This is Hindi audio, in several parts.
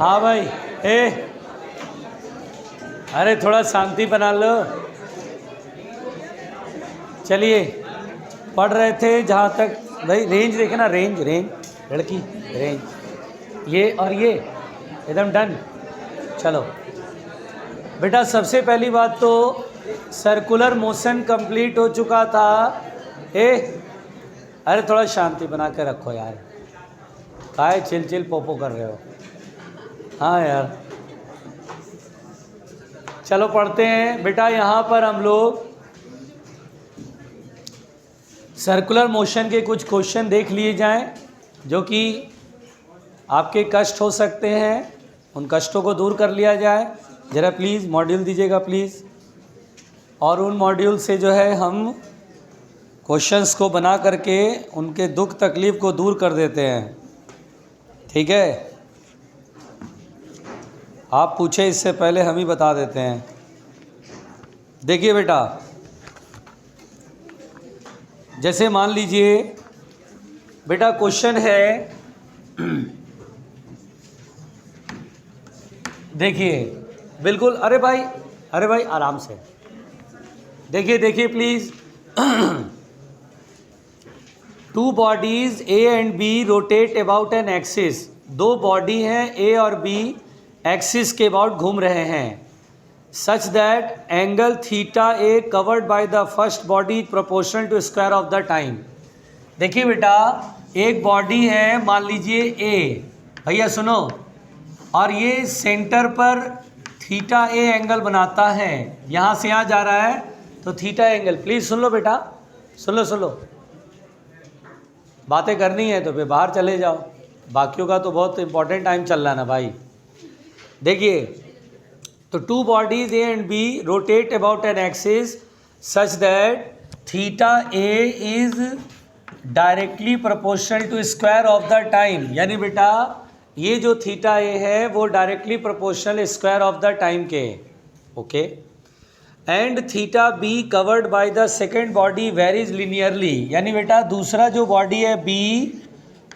हाँ भाई। अरे थोड़ा शांति बना लो। चलिए, पढ़ रहे थे जहाँ तक भाई, रेंज देखे ना, रेंज लड़की, रेंज ये और ये एकदम डन। चलो बेटा, सबसे पहली बात तो सर्कुलर मोशन कंप्लीट हो चुका था। अरे थोड़ा शांति बना के रखो यार, काहे चिल पोपो कर रहे हो। हाँ यार, चलो पढ़ते हैं बेटा। यहाँ पर हम लोग सर्कुलर मोशन के कुछ क्वेश्चन देख लिए जाएं, जो कि आपके कष्ट हो सकते हैं, उन कष्टों को दूर कर लिया जाए। ज़रा प्लीज़ मॉड्यूल दीजिएगा प्लीज़, और उन मॉड्यूल से जो है हम क्वेश्चंस को बना करके उनके दुख तकलीफ़ को दूर कर देते हैं। ठीक है, आप पूछे इससे पहले हम ही बता देते हैं। देखिए बेटा, जैसे मान लीजिए बेटा क्वेश्चन है, देखिए बिल्कुल। अरे भाई आराम से देखिए please. Two bodies A and B rotate about an axis. दो बॉडी हैं ए और बी, एक्सिस के अबाउट घूम रहे हैं, such that angle theta A covered by the first body proportional to square of the time. देखिए बेटा, एक बॉडी है मान लीजिए ए, भैया सुनो, और ये सेंटर पर थीटा ए एंगल बनाता है, यहाँ से यहाँ जा रहा है तो थीटा एंगल। प्लीज़ सुन लो बेटा, सुन लो, बातें करनी है तो फिर बाहर चले जाओ, बाकियों का तो बहुत इंपॉर्टेंट टाइम चल रहा है ना भाई। देखिए, तो two bodies A and B rotate about an axis such that theta A is directly proportional to square of the time. यानी बेटा ये जो थीटा ए है वो directly proportional square of the time के, okay. And theta B covered by the second body varies linearly. यानी बेटा दूसरा जो बॉडी है बी,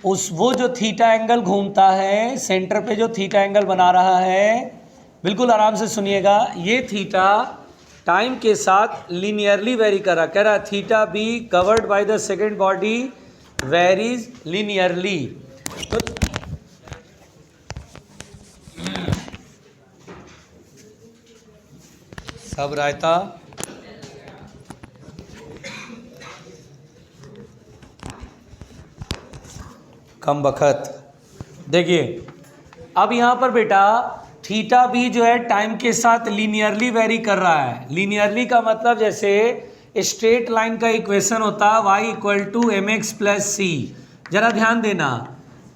वो जो थीटा एंगल घूमता है, सेंटर पे जो थीटा एंगल बना रहा है, बिल्कुल आराम से सुनिएगा, ये थीटा टाइम के साथ लीनियरली वेरी कर रहा। कह रहा theta B covered by the second body varies linearly. तो सब रायता कम बखत। देखिए अब यहाँ पर बेटा थीटा बी जो है टाइम के साथ लीनियरली वेरी कर रहा है। लीनियरली का मतलब जैसे स्ट्रेट लाइन का इक्वेशन होता है y equal to M X plus C. जरा ध्यान देना,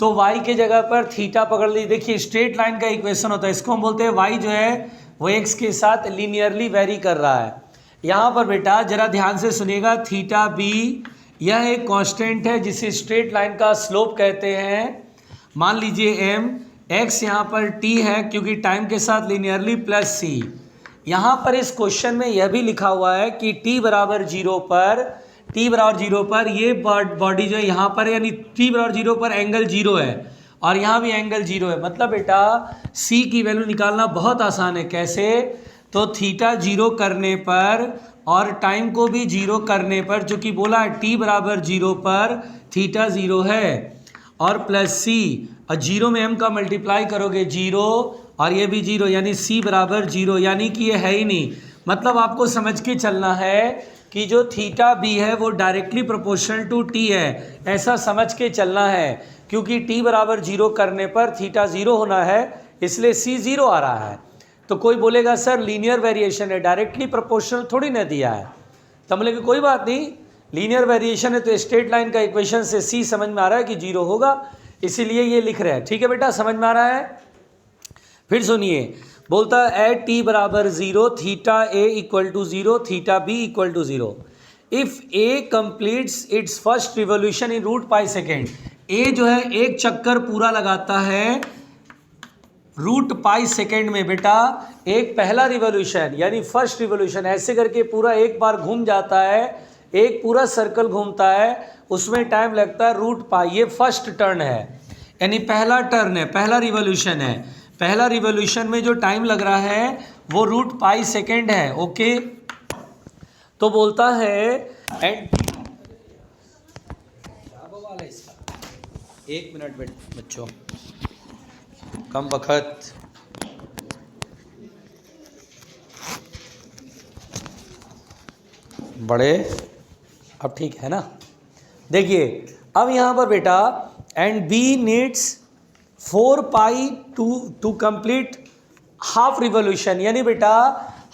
तो y के जगह पर थीटा पकड़ ली। देखिए स्ट्रेट लाइन का इक्वेशन होता है, इसको हम बोलते हैं y जो है वो x के साथ लीनियरली वेरी कर रहा है। यहाँ पर बेटा जरा ध्यान से सुनिएगा, थीटा बी यह एक कांस्टेंट है जिसे स्ट्रेट लाइन का स्लोप कहते हैं। मान लीजिए m, x यहाँ पर t है क्योंकि टाइम के साथ लीनियरली प्लस c। यहाँ पर इस क्वेश्चन में यह भी लिखा हुआ है कि t बराबर जीरो पर ये बॉडी जो है यहाँ पर, यानी t बराबर जीरो पर एंगल जीरो है और यहाँ भी एंगल जीरो है। मतलब बेटा c की वैल्यू निकालना बहुत आसान है। कैसे? तो थीटा जीरो करने पर और टाइम को भी जीरो करने पर, जो कि बोला है t बराबर जीरो पर थीटा जीरो है और प्लस c, और जीरो में m का मल्टीप्लाई करोगे जीरो और ये भी जीरो, यानी c बराबर जीरो, यानी कि ये है ही नहीं। मतलब आपको समझ के चलना है कि जो थीटा बी है वो डायरेक्टली प्रोपोर्शनल टू t है, ऐसा समझ के चलना है। क्योंकि t बराबर जीरो करने पर थीटा जीरो होना है, इसलिए c जीरो आ रहा है। तो कोई बोलेगा सर लीनियर वेरिएशन है, डायरेक्टली प्रोपोर्शनल थोड़ी ना दिया है। तो हम बोलेंगे कोई बात नहीं, लीनियर वेरिएशन है तो स्ट्रेट लाइन का इक्वेशन से c समझ में आ रहा है कि जीरो होगा, इसीलिए ये लिख रहे हैं। ठीक है बेटा, समझ में आ रहा है? फिर सुनिए, बोलता है एट t बराबर zero theta a equal to zero theta b equal to zero if a completes its first revolution in root pi second. a जो है एक चक्कर पूरा लगाता है रूट पाई सेकेंड में। बेटा एक पहला रिवोल्यूशन यानी फर्स्ट रिवोल्यूशन ऐसे करके पूरा एक बार घूम जाता है, एक पूरा सर्कल घूमता है, उसमें टाइम लगता है रूट पाई। ये फर्स्ट टर्न है, यानी पहला टर्न है, पहला रिवोल्यूशन है। पहला रिवॉल्यूशन में जो टाइम लग रहा है वो रूट पाई सेकेंड है। ओके, तो बोलता है एंड एक मिनट बच्चों, कम वक्त। बड़े अब ठीक है ना। देखिए अब यहाँ पर बेटा and B needs 4 pi to complete half revolution, यानी बेटा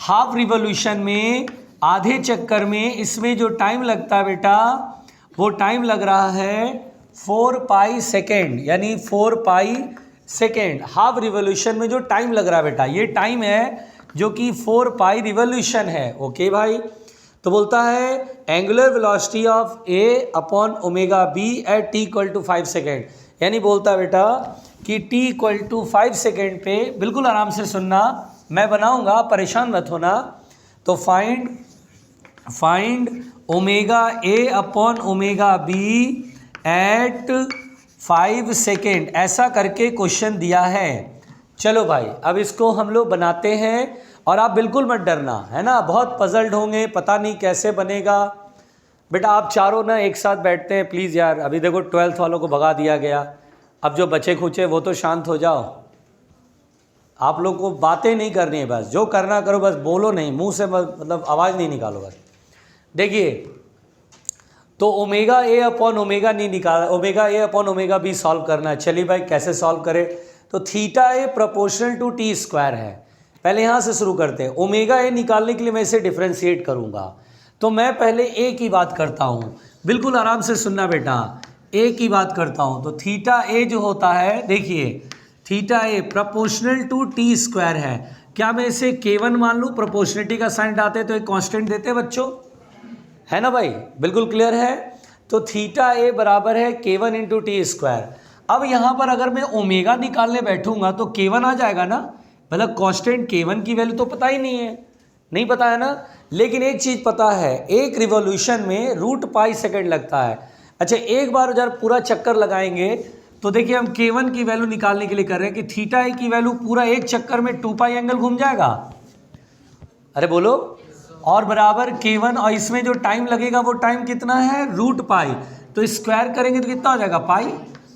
हाफ रिवॉल्यूशन में आधे चक्कर में इसमें जो टाइम लगता है बेटा वो टाइम लग रहा है 4 पाई सेकेंड, यानी 4 पाई सेकेंड। हाफ रिवॉल्यूशन में जो टाइम लग रहा है बेटा ये टाइम है जो कि 4 पाई रिवॉल्यूशन है। ओके भाई, तो बोलता है angular velocity of A upon omega B at T equal to 5 second, यानी बोलता है बेटा कि t इक्वल टू 5 सेकेंड पे, बिल्कुल आराम से सुनना, मैं बनाऊंगा, परेशान मत होना। तो find omega A upon omega B at 5 second, ऐसा करके क्वेश्चन दिया है। चलो भाई अब इसको हम लोग बनाते हैं और आप बिल्कुल मत डरना, है ना। बहुत पजल्ड होंगे, पता नहीं कैसे बनेगा। बेटा आप चारों ना एक साथ बैठते हैं प्लीज़ यार। अभी देखो 12th वालों को भगा दिया गया, अब जो बचे खुचे वो तो शांत हो जाओ। आप लोग को बातें नहीं करनी है, बस जो करना करो, बस बोलो नहीं, मुंह से मतलब आवाज़ नहीं निकालो बस। देखिए तो ओमेगा ए अपॉन ओमेगा नहीं निकाला, omega A upon omega B solve करना है। चलिए भाई कैसे सॉल्व करें, तो theta A proportional to T square है। पहले यहाँ से शुरू करते हैं। ओमेगा ए निकालने के लिए मैं इसे डिफ्रेंशिएट करूँगा, तो मैं पहले ए की बात करता हूँ, बिल्कुल आराम से सुनना बेटा, ए की बात करता हूँ। तो थीटा ए जो होता है, देखिए theta A proportional to T square है। क्या मैं इसे K1 मान लूँ, प्रोपोर्शनलिटी का साइन डालते तो एक कांस्टेंट देते बच्चों, है ना भाई, बिल्कुल क्लियर है। तो थीटा ए बराबर है K1 इंटू टी स्क्वायर। अब यहाँ पर अगर मैं ओमेगा निकालने बैठूंगा तो K1 आ जाएगा ना, मतलब कांस्टेंट K1 की वैल्यू तो पता ही नहीं है, नहीं पता है ना। लेकिन एक चीज़ पता है, एक रिवॉल्यूशन में रूट पाई सेकेंड लगता है। अच्छा एक बार जब पूरा चक्कर लगाएंगे तो देखिए हम K1 की वैल्यू निकालने के लिए कर रहे हैं कि थीटा ए की वैल्यू पूरा एक चक्कर में 2 पाई एंगल घूम जाएगा। अरे बोलो, और बराबर K1, और इसमें जो टाइम लगेगा वो टाइम कितना है, रूट पाई। तो स्क्वायर करेंगे तो कितना हो जाएगा, पाई,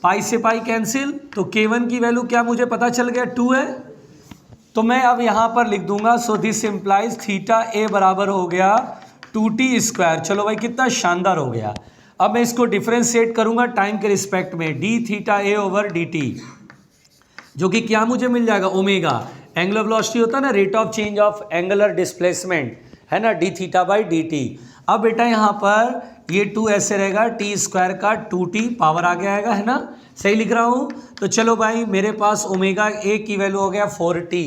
पाई से पाई कैंसिल। तो K1 की वैल्यू क्या मुझे पता चल गया, 2 है। तो मैं अब यहाँ पर लिख दूंगा, सो दिस इम्प्लाइज थीटा ए बराबर हो गया 2t स्क्वायर। चलो भाई कितना शानदार हो गया। अब मैं इसको डिफ्रेंशिएट करूंगा टाइम के रिस्पेक्ट में, डी थीटा ए ओवर डी टी, जो कि क्या मुझे मिल जाएगा, ओमेगा। एंगुलर वेलोसिटी होता है ना, rate of change of angular displacement, है ना, D theta by D T. अब बेटा यहाँ पर ये 2 ऐसे रहेगा, टी स्क्वायर का 2t पावर आगे आएगा, है ना, सही लिख रहा हूँ। तो चलो भाई मेरे पास ओमेगा ए की वैल्यू हो गया 4t,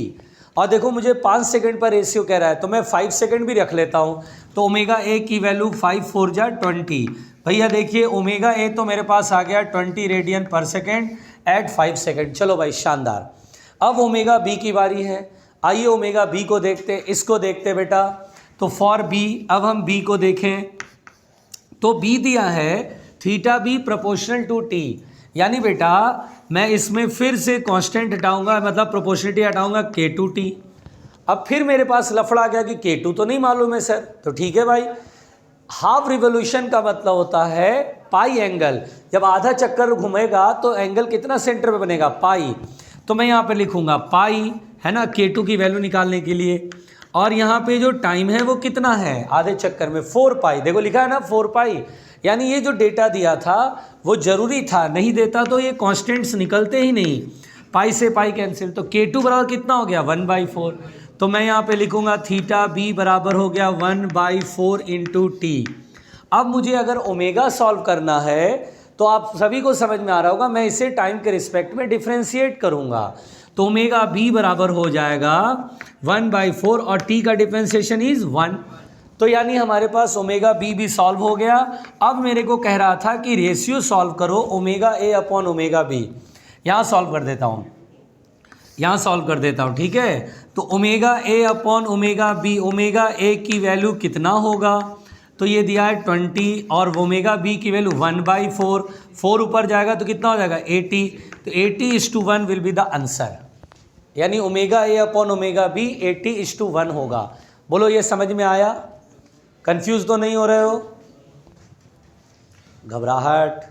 और देखो मुझे 5 सेकंड पर रेशियो कह रहा है तो मैं 5 सेकंड भी रख लेता हूँ। तो ओमेगा ए की वैल्यू 5 4 जा 20। भैया देखिए ओमेगा ए तो मेरे पास आ गया 20 रेडियन पर सेकेंड एट 5 सेकंड। चलो भाई शानदार। अब ओमेगा बी की बारी है, आइए ओमेगा बी को देखते, इसको देखते बेटा। तो फॉर बी, अब हम बी को देखें तो बी दिया है theta B proportional to T, यानी बेटा मैं इसमें फिर से कांस्टेंट हटाऊंगा, मतलब प्रोपोर्शनलिटी हटाऊंगा K2t। अब फिर मेरे पास लफड़ा आ गया कि K2 तो नहीं मालूम है सर। तो ठीक है भाई, हाफ रिवोल्यूशन का मतलब होता है पाई एंगल। जब आधा चक्कर घूमेगा तो एंगल कितना सेंटर पे बनेगा, पाई। तो मैं यहाँ पे लिखूंगा पाई, है ना, K2 की वैल्यू निकालने के लिए। और यहाँ पे जो टाइम है वो कितना है आधे चक्कर में, 4 पाई। देखो लिखा है ना 4 पाई, यानी ये जो डेटा दिया था वो जरूरी था, नहीं देता तो ये कांस्टेंट्स निकलते ही नहीं, पाई से पाई कैंसिल। तो K2 बराबर कितना हो गया, 1/4। तो मैं यहाँ पे लिखूंगा थीटा बी बराबर हो गया 1/4 इंटू टी। अब मुझे अगर ओमेगा सॉल्व करना है तो आप सभी को समझ में आ रहा होगा, मैं इसे टाइम के रिस्पेक्ट में डिफ्रेंशिएट करूंगा। तो ओमेगा बी बराबर हो जाएगा 1/4 और टी का डिफ्रेंशिएशन इज 1। तो यानी हमारे पास ओमेगा बी भी सॉल्व हो गया। अब मेरे को कह रहा था कि रेशियो सॉल्व करो omega A upon omega B. यहाँ सॉल्व कर देता हूँ, यहाँ सॉल्व कर देता हूँ, ठीक है। तो omega A upon omega B, omega A की वैल्यू कितना होगा, तो ये दिया है 20 और ओमेगा बी की वैल्यू 1/4, 4 ऊपर जाएगा तो कितना हो जाएगा 80। तो 80:1 विल बी द आंसर। यानी omega A upon omega B 80:1 होगा। बोलो ये समझ में आया? कंफ्यूज तो नहीं हो रहे हो? घबराहट,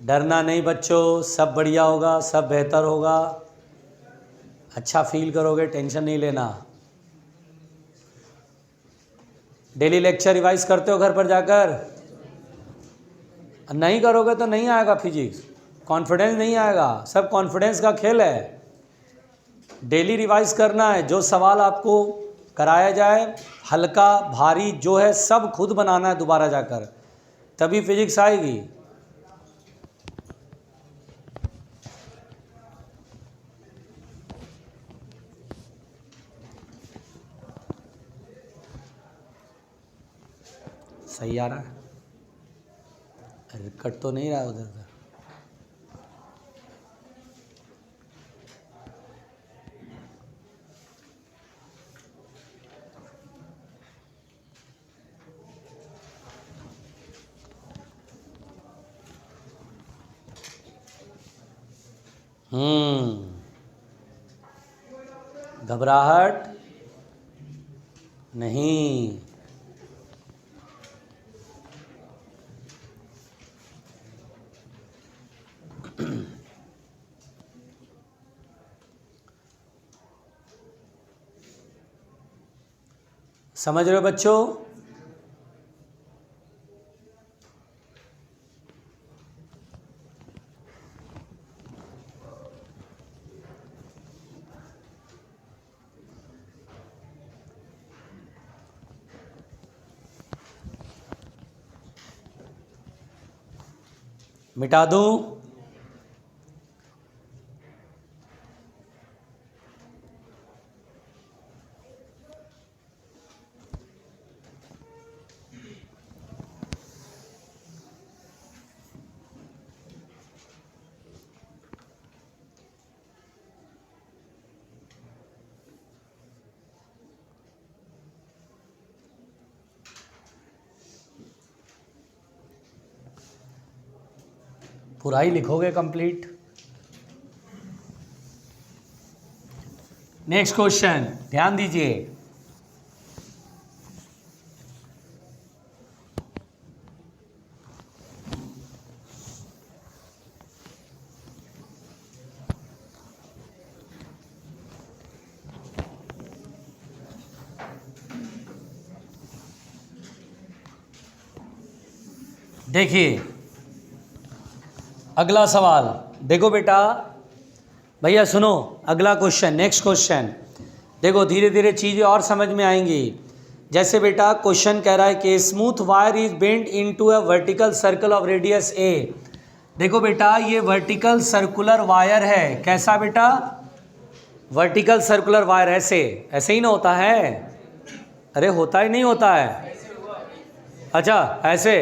डरना नहीं बच्चों, सब बढ़िया होगा, सब बेहतर होगा, अच्छा फील करोगे, टेंशन नहीं लेना। डेली लेक्चर रिवाइज करते हो घर पर जाकर? नहीं करोगे तो नहीं आएगा फिजिक्स, कॉन्फिडेंस नहीं आएगा, सब कॉन्फिडेंस का खेल है। डेली रिवाइज करना है, जो सवाल आपको कराया जाए हल्का भारी जो है सब खुद बनाना है दोबारा जाकर, तभी फिजिक्स आएगी। सही आ रहा है? अरे कट तो नहीं रहा उधर का? घबराहट नहीं। समझ रहे हो बच्चों? मिटा दूं? पूरा ही लिखोगे कंप्लीट? नेक्स्ट क्वेश्चन ध्यान दीजिए। देखिए अगला सवाल, देखो बेटा, भैया सुनो, अगला क्वेश्चन, नेक्स्ट क्वेश्चन। देखो धीरे धीरे चीज़ें और समझ में आएंगी। जैसे बेटा क्वेश्चन कह रहा है कि smooth wire is bend into a vertical circle of radius A. देखो बेटा ये वर्टिकल सर्कुलर वायर है, कैसा बेटा? वर्टिकल सर्कुलर वायर, ऐसे ऐसे ही ना होता है? अरे होता ही नहीं होता है? अच्छा ऐसे,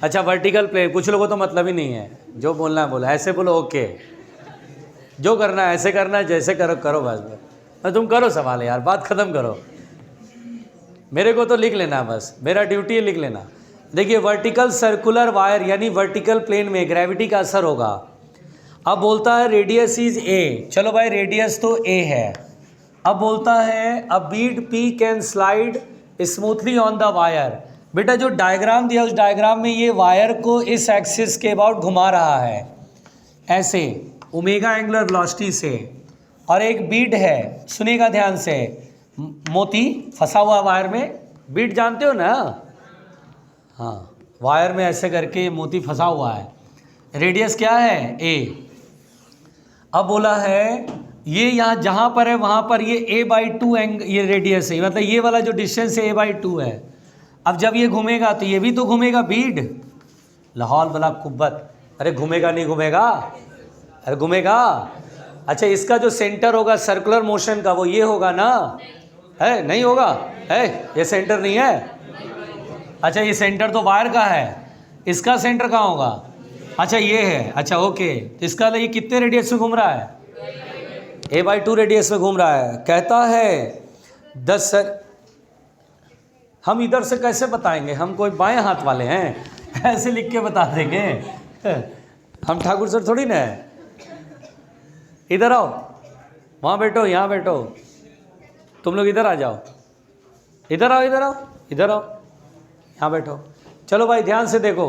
अच्छा वर्टिकल प्लेन, कुछ लोगों तो मतलब ही नहीं है, जो बोलना है बोला, ऐसे बोलो ओके, जो करना है ऐसे करना है, जैसे करो करो बस तुम करो सवाल यार, बात ख़त्म करो, मेरे को तो लिख लेना बस, मेरा ड्यूटी है लिख लेना। देखिए वर्टिकल सर्कुलर वायर यानी वर्टिकल प्लेन में ग्रेविटी का असर होगा। अब बोलता है रेडियस इज ए, चलो भाई रेडियस तो ए है। अब बोलता है a bead P can slide smoothly on the wire. बेटा जो डायग्राम दिया उस डायग्राम में ये वायर को इस एक्सिस के अबाउट घुमा रहा है ऐसे ओमेगा एंगुलर वेलोसिटी से, और एक बीड है, सुनिएगा ध्यान से, मोती फंसा हुआ वायर में, बीड जानते हो ना? हाँ वायर में ऐसे करके मोती फंसा हुआ है, रेडियस क्या है? ए। अब बोला है ये यहाँ जहाँ पर है वहाँ पर ये a/2 ये रेडियस है, मतलब ये वाला जो डिस्टेंस है a/2 है। अब जब ये घूमेगा तो ये भी तो घूमेगा, बीड लाहौल बला कुब्बत, अरे घूमेगा नहीं घूमेगा? अरे घूमेगा। अच्छा इसका जो सेंटर होगा सर्कुलर मोशन का वो ये होगा ना? है नहीं होगा? है ये सेंटर नहीं है? अच्छा ये सेंटर तो वायर का है, इसका सेंटर कहाँ होगा? अच्छा ये है, अच्छा ओके, तो इसका ये कितने रेडियस में घूम रहा है? a/2 रेडियस में घूम रहा है। कहता है 10 सर, हम इधर से कैसे बताएंगे, हम कोई बाएं हाथ वाले हैं, ऐसे लिख के बता देंगे हम ठाकुर सर थोड़ी ना है। इधर आओ, वहाँ बैठो, यहाँ बैठो, तुम लोग इधर आ जाओ, इधर आओ, इधर आओ, इधर आओ, यहाँ बैठो। चलो भाई ध्यान से देखो,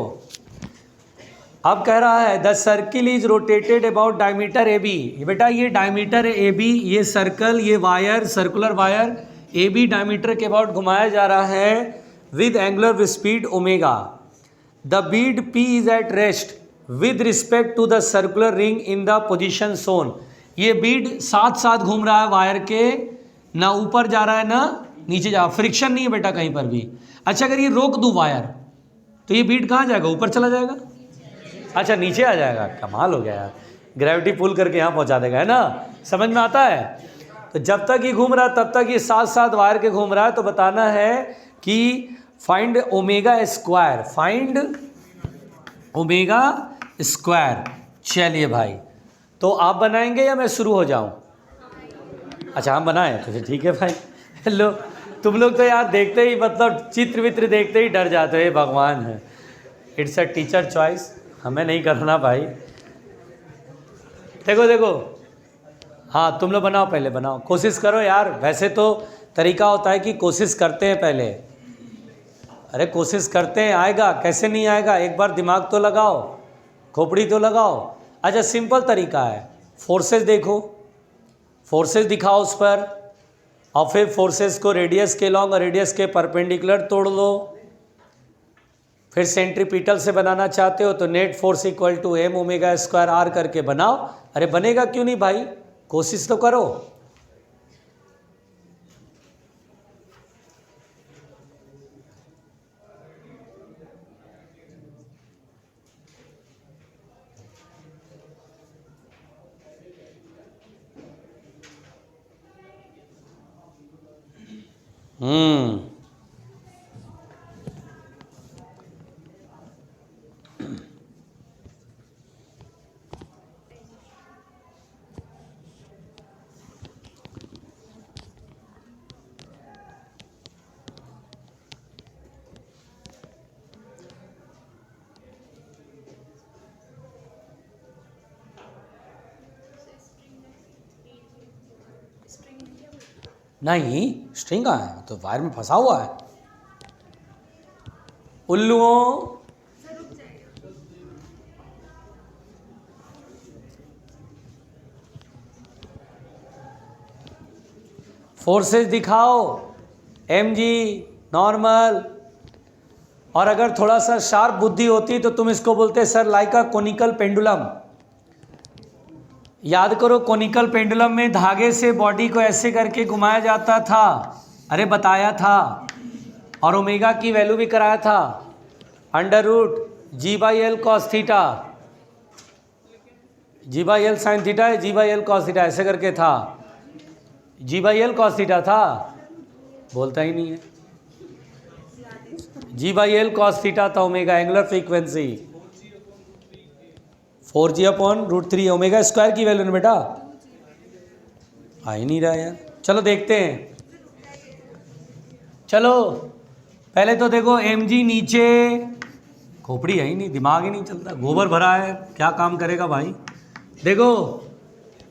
अब कह रहा है the circle is rotated about diameter A B. बेटा ये डायमीटर ए बी, ये सर्कल, ये wire, circular wire A B diameter के अबाउट घुमाया जा रहा है with angular speed omega. The bead P is at rest with respect to the circular ring in the position shown. ये बीड साथ साथ घूम रहा है वायर के, ना ऊपर जा रहा है ना नीचे जा, फ्रिक्शन नहीं है बेटा कहीं पर भी। अच्छा अगर ये रोक दूँ वायर तो ये बीड कहाँ जाएगा, ऊपर चला जाएगा, अच्छा नीचे आ जाएगा। कमाल हो गया यार, ग्रेविटी पुल करके यहाँ पहुँचा देगा, है ना, समझ में आता है। तो जब तक ये घूम रहा है तब तक ये साथ साथ वायर के घूम रहा है। तो बताना है कि find omega square, find omega square. चलिए भाई, तो आप बनाएंगे या मैं शुरू हो जाऊं? अच्छा हम बनाएं तो फिर ठीक है भाई। हेलो, तुम लोग तो यार देखते ही मतलब चित्र वित्र देखते ही डर जाते हो, भगवान है। इट्स अ टीचर चॉइस, हमें नहीं करना भाई। देखो देखो, हाँ तुम लोग बनाओ, पहले बनाओ, कोशिश करो यार। वैसे तो तरीका होता है कि कोशिश करते हैं पहले, अरे कोशिश करते हैं, आएगा कैसे नहीं आएगा, एक बार दिमाग तो लगाओ, खोपड़ी तो लगाओ। अच्छा सिंपल तरीका है, फोर्सेस देखो, फोर्सेस दिखाओ उस पर, और फिर फोर्सेस को रेडियस के लॉन्ग और रेडियस के परपेंडिकुलर तोड़ लो। फिर सेंट्रीपिटल से बनाना चाहते हो तो net force equal to M omega square R करके बनाओ। अरे बनेगा क्यों नहीं भाई, कोशिश तो करो। नहीं स्ट्रिंग कहाँ है, तो वायर में फंसा हुआ है। उल्लुओं, फोर्सेस दिखाओ, एम जी नॉर्मल। और अगर थोड़ा सा शार्प बुद्धि होती तो तुम इसको बोलते sir like a conical pendulum. याद करो कोनिकल पेंडुलम में धागे से बॉडी को ऐसे करके घुमाया जाता था, अरे बताया था, और ओमेगा की वैल्यू भी कराया था, under root G by L cos theta, G by L sine theta है, G by L cos theta ऐसे करके था, G by L cos theta था, बोलता ही नहीं है, G by L cos theta था omega angular frequency 4g upon root 3 omega square की वैल्यू ना बेटा, आ ही नहीं रहा यार। चलो देखते हैं, चलो पहले तो देखो mg नीचे, खोपड़ी है ही नहीं, दिमाग ही नहीं चलता, गोबर भरा है, क्या काम करेगा भाई। देखो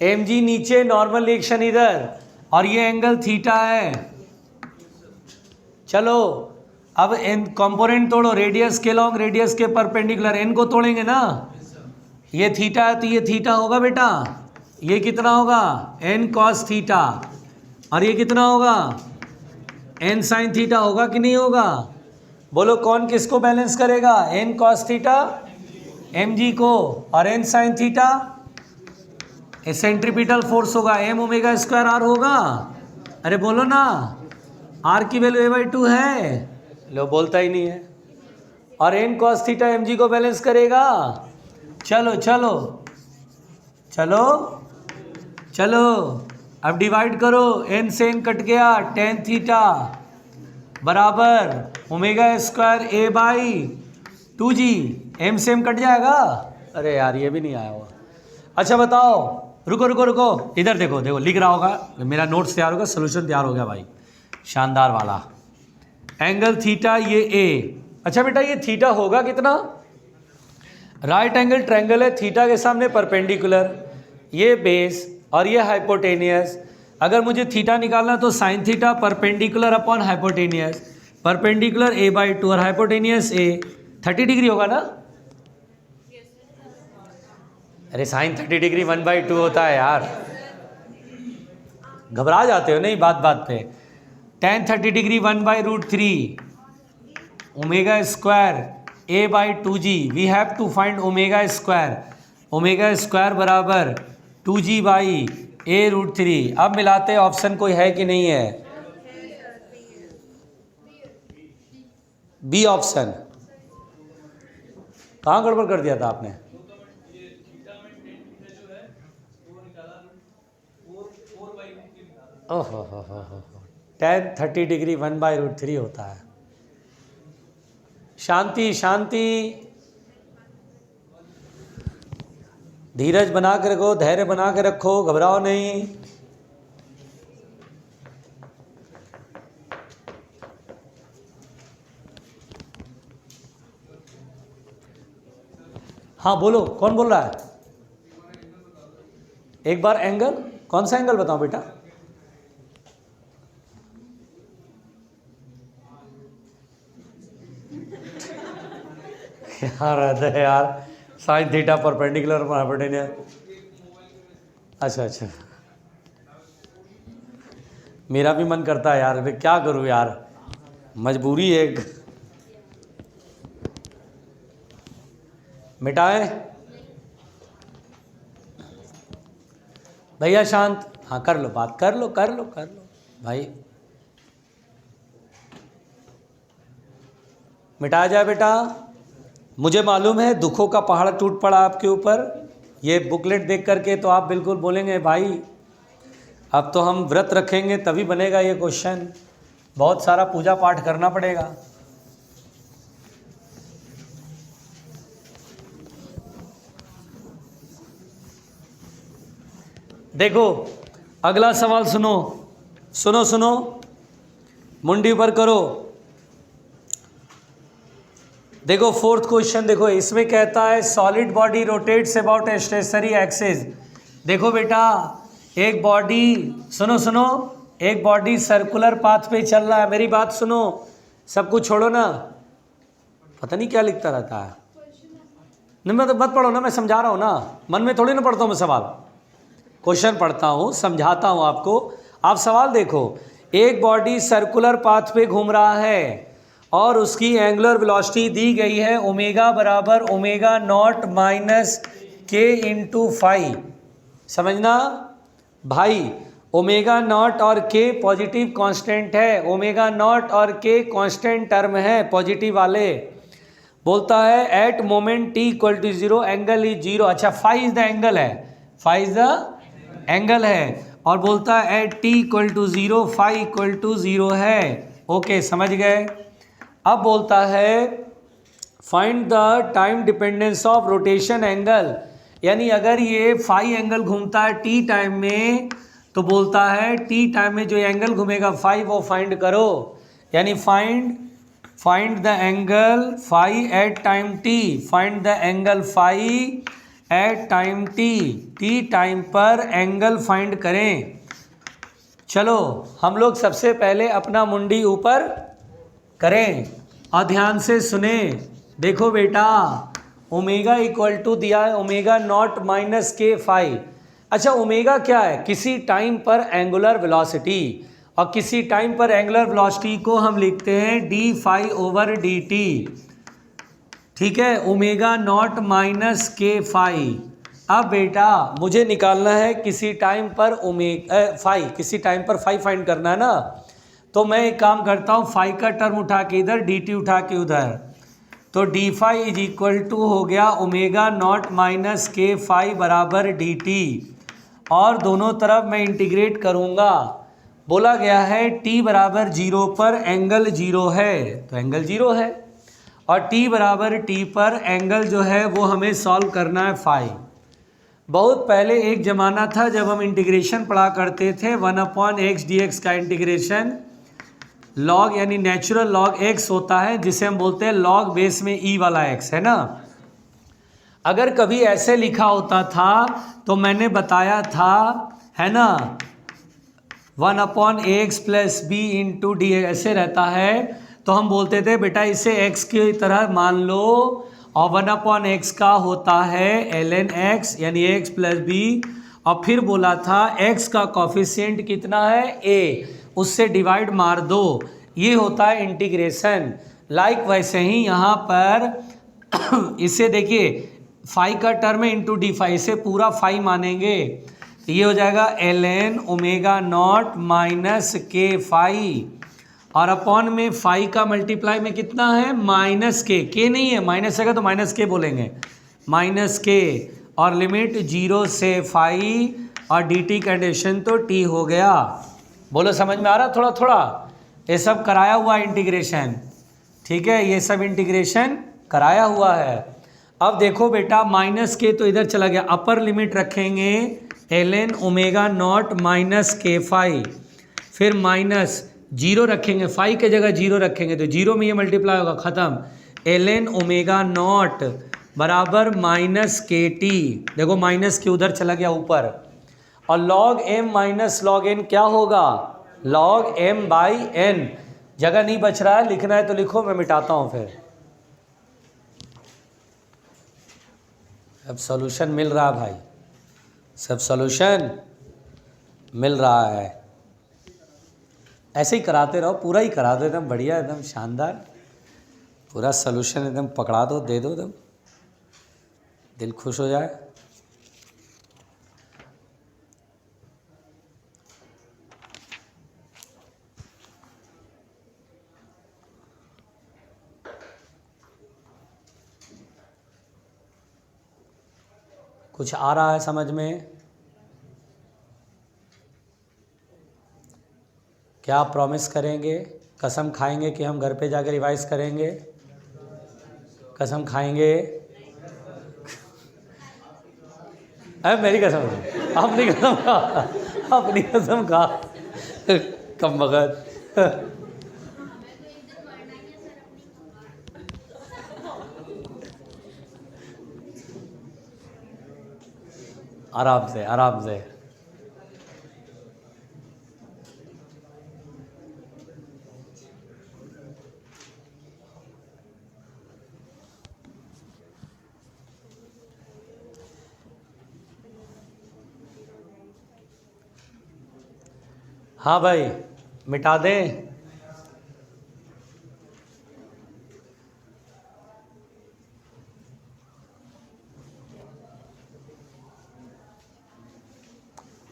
mg नीचे, नॉर्मल रिएक्शन इधर, और ये एंगल थीटा है। चलो अब एन कंपोनेंट तोड़ो, रेडियस के लॉन्ग रेडियस के परपेंडिकुलर, एन को तोड़ेंगे ना, ये थीटा है तो ये थीटा होगा बेटा, ये कितना होगा एन कॉस थीटा, और ये कितना होगा एन साइन थीटा, होगा कि नहीं होगा, बोलो कौन किसको बैलेंस करेगा, N cos theta M G को, और N sine theta centripetal force होगा, एम ओमेगा स्क्वायर आर होगा। अरे बोलो ना, आर की वैल्यू a/2 है, लो बोलता ही नहीं है, और N cos theta M G को बैलेंस करेगा। चलो चलो चलो चलो, अब डिवाइड करो, एन से एन कट गया, टेन थीटा बराबर ओमेगा स्क्वायर a/2g, एम से एम कट जाएगा। अरे यार ये भी नहीं आया हुआ। अच्छा बताओ, रुको रुको रुको, इधर देखो, देखो लिख रहा होगा, मेरा नोट्स तैयार होगा, सोल्यूशन तैयार हो गया भाई, शानदार वाला। एंगल थीटा ये a, अच्छा बेटा ये थीटा होगा कितना, राइट एंगल ट्रायंगल है, थीटा के सामने परपेंडिकुलर, ये बेस और ये हाइपोटेनियस। अगर मुझे थीटा निकालना तो sine theta perpendicular upon hypotenuse, perpendicular a/2 और हाइपोटेनियस a। 30 डिग्री होगा ना? अरे साइन 30 डिग्री 1/2 होता है यार, घबरा जाते हो नहीं बात बात पे। tan 30 degree 1/√3 omega square a/2g। We have to find omega square. Omega square बराबर 2g/a√3। अब मिलाते ऑप्शन कोई है कि नहीं है? B option. कहाँ गड़बड़ कर दिया था आपने? ओहो हो, tan 30 डिग्री 1/√3 होता है। शांति शांति, धीरज बना के रखो, धैर्य बना के रखो, घबराओ नहीं। हाँ बोलो, कौन बोल रहा है? एक बार एंगल, कौन सा एंगल बताओ बेटा? यार रहता है यार, साइन थीटा परपेंडिकुलर हाइपोटेनियस। अच्छा, मेरा भी मन करता है यार, मैं क्या करूँ यार, मजबूरी है। मिटाए भैया शांत। हाँ कर लो बात, कर लो भाई, मिटाया जाए बेटा। मुझे मालूम है दुखों का पहाड़ टूट पड़ा आपके ऊपर। ये बुकलेट देख करके तो आप बिल्कुल बोलेंगे भाई अब तो हम व्रत रखेंगे तभी बनेगा ये क्वेश्चन, बहुत सारा पूजा पाठ करना पड़ेगा। देखो अगला सवाल सुनो, मुंडी ऊपर करो। देखो फोर्थ क्वेश्चन, देखो इसमें कहता है solid body rotates about a stationary axis. देखो बेटा एक बॉडी, सुनो, एक बॉडी सर्कुलर पाथ पे चल रहा है। मेरी बात सुनो, सब कुछ छोड़ो ना, पता नहीं क्या लिखता रहता है। नहीं मैं तो मत पढ़ो ना, मैं समझा रहा हूँ ना, मन में थोड़ी ना पढ़ता हूँ मैं सवाल, क्वेश्चन पढ़ता हूँ, समझाता हूँ आपको। आप सवाल देखो, एक बॉडी सर्कुलर पाथ पे घूम रहा है और उसकी एंगुलर वेलोसिटी दी गई है ओमेगा बराबर omega not minus K into phi. समझना भाई, ओमेगा नॉट और के पॉजिटिव कांस्टेंट है, ओमेगा नॉट और के कांस्टेंट टर्म है पॉजिटिव वाले। बोलता है at moment T equal to 0 angle is 0। अच्छा फाई इज द एंगल है, फाई इज द एंगल है, और बोलता है at T equal to 0 phi equal to 0 है। ओके समझ गए। अब बोलता है find the time dependence of rotation angle, यानी अगर ये फाई एंगल घूमता है टी टाइम में तो बोलता है टी टाइम में जो एंगल घूमेगा फाई वो फाइंड करो, यानी find the angle phi at time T, find the angle phi at time T time पर एंगल फाइंड करें। चलो हम लोग सबसे पहले अपना मुंडी ऊपर करें और ध्यान से सुने। देखो बेटा ओमेगा इक्वल टू दिया है omega not minus K phi. अच्छा ओमेगा क्या है? किसी टाइम पर एंगुलर वेलोसिटी, और किसी टाइम पर एंगुलर वेलोसिटी को हम लिखते हैं D phi over D T. ठीक है, omega not minus K phi. अब बेटा मुझे निकालना है किसी टाइम पर फाई, किसी टाइम पर फाई फाइंड करना है ना, तो मैं एक काम करता हूँ, फाई का टर्म उठा के इधर, डी टी उठा के उधर, तो D phi is equal to हो गया omega not minus K phi बराबर डी टी, और दोनों तरफ मैं इंटीग्रेट करूँगा। बोला गया है टी बराबर 0 पर एंगल 0 है, तो एंगल 0 है, और टी बराबर टी पर एंगल जो है वो हमें सॉल्व करना है फाई। बहुत पहले एक ज़माना था जब हम इंटीग्रेशन पढ़ा करते थे, 1/x dx का इंटीग्रेशन लॉग यानी नेचुरल लॉग x होता है, जिसे हम बोलते हैं लॉग बेस में e वाला x, है ना। अगर कभी ऐसे लिखा होता था तो मैंने बताया था है ना, 1/x plus B into D ऐसे रहता है। तो हम बोलते थे बेटा इसे x की तरह मान लो, और 1/x का होता है ln x यानी x प्लस बी, और फिर बोला था x का कॉफिशिएंट कितना है a, उससे डिवाइड मार दो, ये होता है इंटीग्रेशन। लाइक वैसे ही यहाँ पर इसे देखिए फाई का टर्म है इंटू डी फाई, इसे पूरा फाई मानेंगे तो ये हो जाएगा ln omega not minus K phi, और अपॉन में फाई का मल्टीप्लाई में कितना है माइनस के नहीं है, माइनस है तो माइनस के बोलेंगे, माइनस के, और लिमिट 0 से फाई, और डी टी कंडीशन तो टी हो गया। बोलो समझ में आ रहा थोड़ा थोड़ा, ये सब कराया हुआ इंटीग्रेशन, ठीक है, ये सब इंटीग्रेशन कराया हुआ है। अब देखो बेटा माइनस के तो इधर चला गया, अपर लिमिट रखेंगे ln omega not minus K phi, फिर माइनस 0 रखेंगे, फाई के जगह 0 रखेंगे तो 0 में ये मल्टीप्लाई होगा, ख़त्म। ln ओमेगा नॉट बराबर माइनस के टी, देखो माइनस के उधर चला गया ऊपर, और log m minus log n क्या होगा, log m बाई n। जगह नहीं बच रहा है, लिखना है तो लिखो, मैं मिटाता हूँ फिर। अब सॉल्यूशन मिल रहा है भाई, सब सॉल्यूशन मिल रहा है। ऐसे ही कराते रहो, पूरा ही करा दो एकदम बढ़िया, एकदम शानदार, पूरा सॉल्यूशन एकदम पकड़ा दो, दे दो, एकदम दिल खुश हो जाए। कुछ आ रहा है समझ में? क्या आप प्रॉमिस करेंगे, कसम खाएंगे कि हम घर पे जाकर रिवाइज करेंगे? कसम खाएंगे? अरे मेरी कसम, अपनी कसम खा, अपनी कसम खा, कम बगत। आराम से आराम से। हाँ भाई मिटा दे।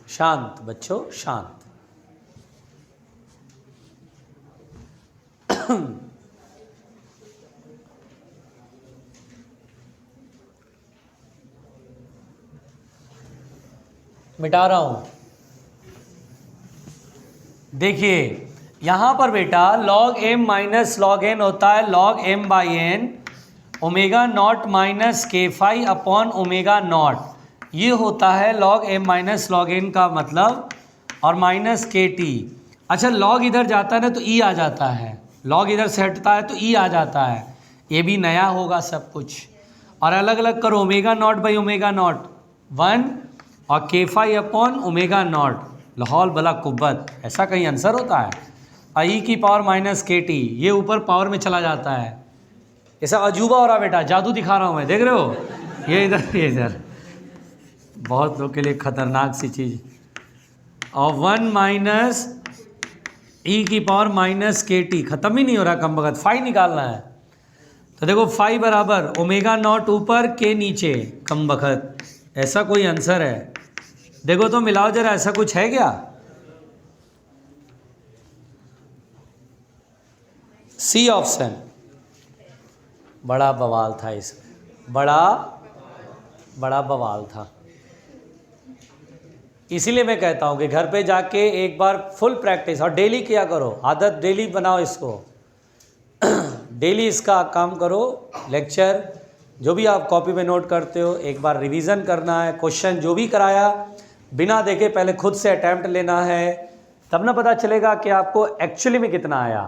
शांत बच्चों शांत। मिटा रहा हूं। देखिए यहां पर बेटा log m minus log n होता है log m by N omega not minus K phi upon omega not, ये होता है log m minus log n का मतलब, और माइनस के टी। अच्छा log इधर जाता है ना तो e आ जाता है, log इधर से हटता है तो e आ जाता है, ये भी नया होगा सब कुछ। और अलग अलग करो, omega not by omega not 1 और K phi upon omega not, लाहौल बला कुब्बत, ऐसा कहीं आंसर होता है? आई की पावर माइनस के टी, ये ऊपर पावर में चला जाता है, ऐसा अजूबा हो रहा बेटा, जादू दिखा रहा हूँ मैं, देख रहे हो, ये इधर ये इधर, बहुत लोग के लिए खतरनाक सी चीज़। और 1 माइनस ई की पावर माइनस के टी, खत्म ही नहीं हो रहा कम बगत, फाई निकालना है। तो देखो फाई बराबर ओमेगा नॉट ऊपर के नीचे कम बखत, ऐसा कोई आंसर है? देखो तो मिलाओ जरा, ऐसा कुछ है क्या? सी ऑप्शन बड़ा बवाल था इसमें, बड़ा बवाल था। इसीलिए मैं कहता हूँ कि घर पे जाके एक बार फुल प्रैक्टिस, और डेली किया करो, आदत डेली बनाओ इसको, डेली इसका काम करो। लेक्चर जो भी आप कॉपी में नोट करते हो एक बार रिवीजन करना है, क्वेश्चन जो भी कराया बिना देखे पहले खुद से अटैम्प्ट लेना है, तब ना पता चलेगा कि आपको एक्चुअली में कितना आया।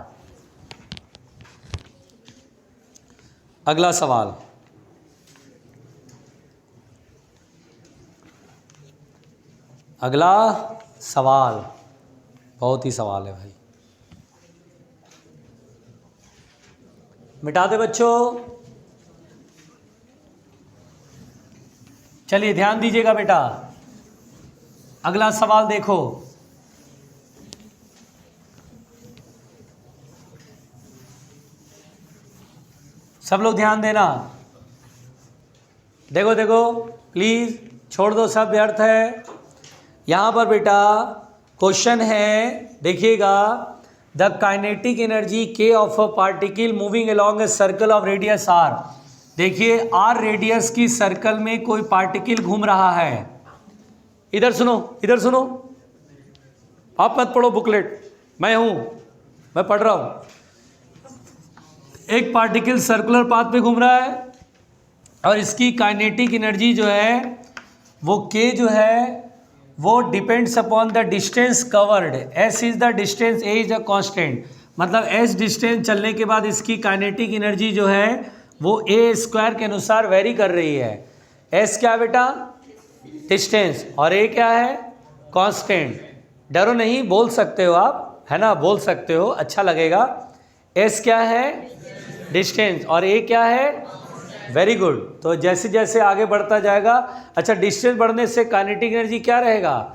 अगला सवाल, अगला सवाल, बहुत ही सवाल है भाई, मिटा दे बच्चों। चलिए ध्यान दीजिएगा बेटा, अगला सवाल देखो। सब लोग ध्यान देना, देखो देखो प्लीज, छोड़ दो सब व्यर्थ है। यहां पर बेटा क्वेश्चन है, देखिएगा, the kinetic energy K of a particle moving along a circle of radius R. देखिए आर रेडियस की सर्कल में कोई पार्टिकल घूम रहा है। इधर सुनो, इधर सुनो, आप मत पढ़ो बुकलेट, मैं हूं, मैं पढ़ रहा हूं। एक पार्टिकल सर्कुलर पाथ पे घूम रहा है और इसकी काइनेटिक एनर्जी जो है वो के जो है वो depends upon the distance covered. S is the distance, A is a constant, मतलब एस डिस्टेंस चलने के बाद इसकी काइनेटिक एनर्जी जो है वो ए स्क्वायर के अनुसार वेरी कर रही है। एस क्या बेटा? डिस्टेंस, और ए क्या है? कांस्टेंट। डरो नहीं, बोल सकते हो आप, है ना, बोल सकते हो, अच्छा लगेगा। एस क्या है? डिस्टेंस, और ए क्या है? Very good. तो जैसे जैसे आगे बढ़ता जाएगा, अच्छा डिस्टेंस बढ़ने से काइनेटिक एनर्जी क्या रहेगा?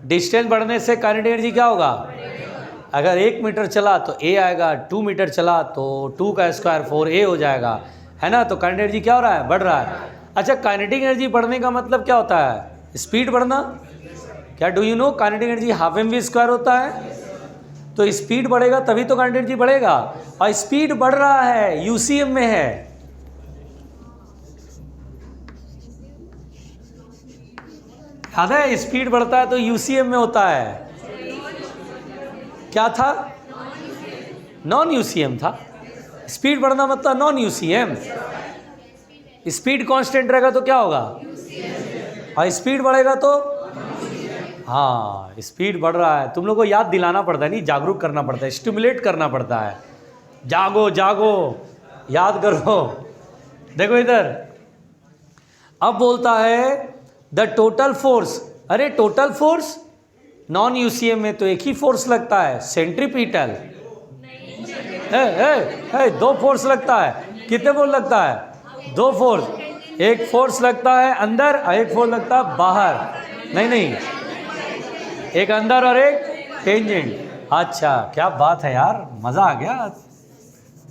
डिस्टेंस बढ़ने से काइनेटिक एनर्जी क्या होगा? अगर 1 मीटर चला तो ए आएगा, 2 मीटर चला तो 2 का स्क्वायर 4a हो जाएगा, है ना। तो काइनेटिक एनर्जी क्या हो रहा है? बढ़ रहा है। अच्छा काइनेटिक एनर्जी बढ़ने का मतलब क्या होता है? स्पीड बढ़ना। क्या do you know kinetic energy half M V square होता है? तो स्पीड बढ़ेगा तभी तो काइनेटिक एनर्जी बढ़ेगा, और स्पीड बढ़ रहा है, यूसीएम में है। याद है, स्पीड बढ़ता है तो यूसीएम में होता है। क्या था? नॉन यूसीएम था। स्पीड बढ़ना मतलब नॉन यूसीएम। स्पीड कांस्टेंट रहेगा तो क्या होगा? और स्पीड बढ़ेगा तो, हाँ स्पीड बढ़ रहा है। तुम लोग को याद दिलाना पड़ता है, नहीं जागरूक करना पड़ता है, स्टिमुलेट करना पड़ता है। जागो जागो, याद करो। देखो इधर, अब बोलता है द टोटल फोर्स। अरे टोटल फोर्स, नॉन यूसीएम में तो एक ही फोर्स लगता है, सेंट्रीपिटल। दो फोर्स लगता है। कितने फोर्स लगता है? 2 फोर्स। एक फोर्स लगता है अंदर और एक फोर्स लगता है बाहर। नहीं नहीं, एक अंदर और एक टेंजेंट। अच्छा क्या बात है यार, मज़ा आ गया,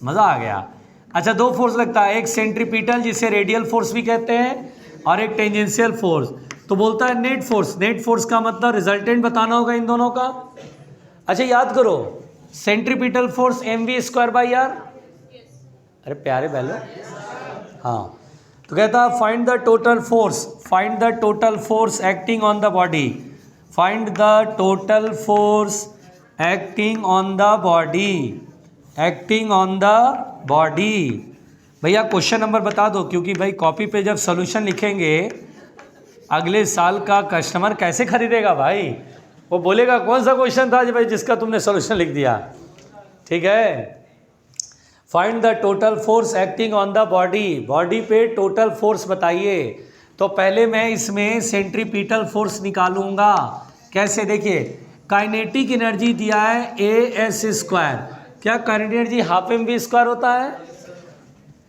मज़ा आ गया। अच्छा 2 फोर्स लगता है, एक सेंट्रीपिटल जिसे रेडियल फोर्स भी कहते हैं, और एक टेंजेंशियल फोर्स। तो बोलता है नेट फोर्स। नेट फोर्स का मतलब रिजल्टेंट बताना होगा इन दोनों का। अच्छा याद करो, सेंट्रीपिटल फोर्स mv²/r। अरे प्यारे बैलो, हाँ। तो कहता है find the total force, find the total force acting on the body, find the total force acting on the body, acting on the body. भैया क्वेश्चन नंबर बता दो, क्योंकि भाई कॉपी पे जब सॉल्यूशन लिखेंगे अगले साल का कस्टमर कैसे खरीदेगा भाई? वो बोलेगा कौन सा क्वेश्चन था भाई जिसका तुमने सॉल्यूशन लिख दिया। ठीक है, find the total force acting on the body, body पे टोटल फोर्स बताइए। तो पहले मैं इसमें सेंट्रीपिटल फोर्स निकालूंगा। कैसे? देखिए काइनेटिक एनर्जी दिया है a/s²। क्या kinetic energy half M V square होता है?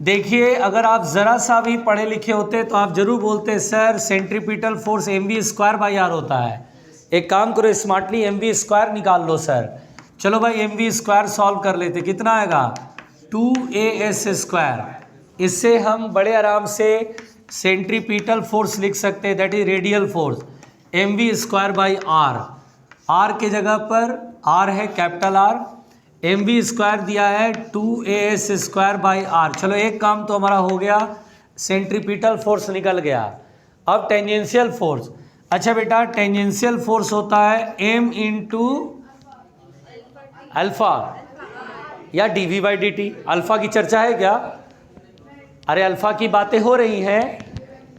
देखिए अगर आप ज़रा सा भी पढ़े लिखे होते तो आप जरूर बोलते सर सेंट्रीपिटल फोर्स mv²/r होता है। एक काम करो, स्मार्टली mv² निकाल लो सर। चलो भाई mv² सॉल्व कर लेते, कितना आएगा? 2as²। इससे हम बड़े आराम से सेंट्रीपिटल फोर्स लिख सकते हैं, that is radial force, mv²/r। r के जगह पर r है कैपिटल R, mv² दिया है 2as²/r। चलो एक काम तो हमारा हो गया, सेंट्रीपिटल फोर्स निकल गया। अब टेंजेंशियल फोर्स। अच्छा बेटा टेंजेंशियल फोर्स होता है m इंटू अल्फा या dv/dt। अल्फा की चर्चा है क्या? अरे अल्फा की बातें हो रही हैं,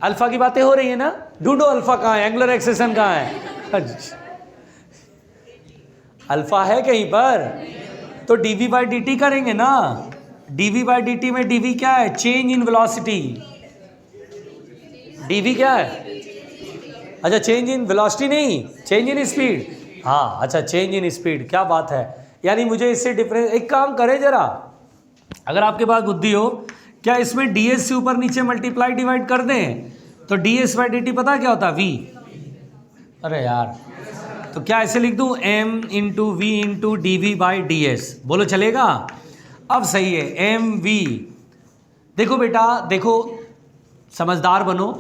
अल्फा की बातें हो रही है ना। ढूंढो अल्फा कहाँ है, एंगुलर एक्सेलेरेशन कहाँ है? अल्फा है कहीं पर, तो dv/dt करेंगे ना। dv/dt में dv क्या है? Change in velocity. dv क्या है? अच्छा चेंज इन वेलोसिटी नहीं, चेंज इन स्पीड। हाँ अच्छा चेंज इन स्पीड, क्या बात है। यानी मुझे इससे डिफरेंस, एक काम करें जरा, अगर आपके पास बुद्धि हो, क्या इसमें ds से ऊपर नीचे मल्टीप्लाई डिवाइड कर दें, तो ds बाई dt पता क्या होता है, v। अरे यार, तो क्या ऐसे लिख दूं, m into V into D V by D S, बोलो चलेगा। अब सही है, एम वी। देखो बेटा देखो, समझदार बनो,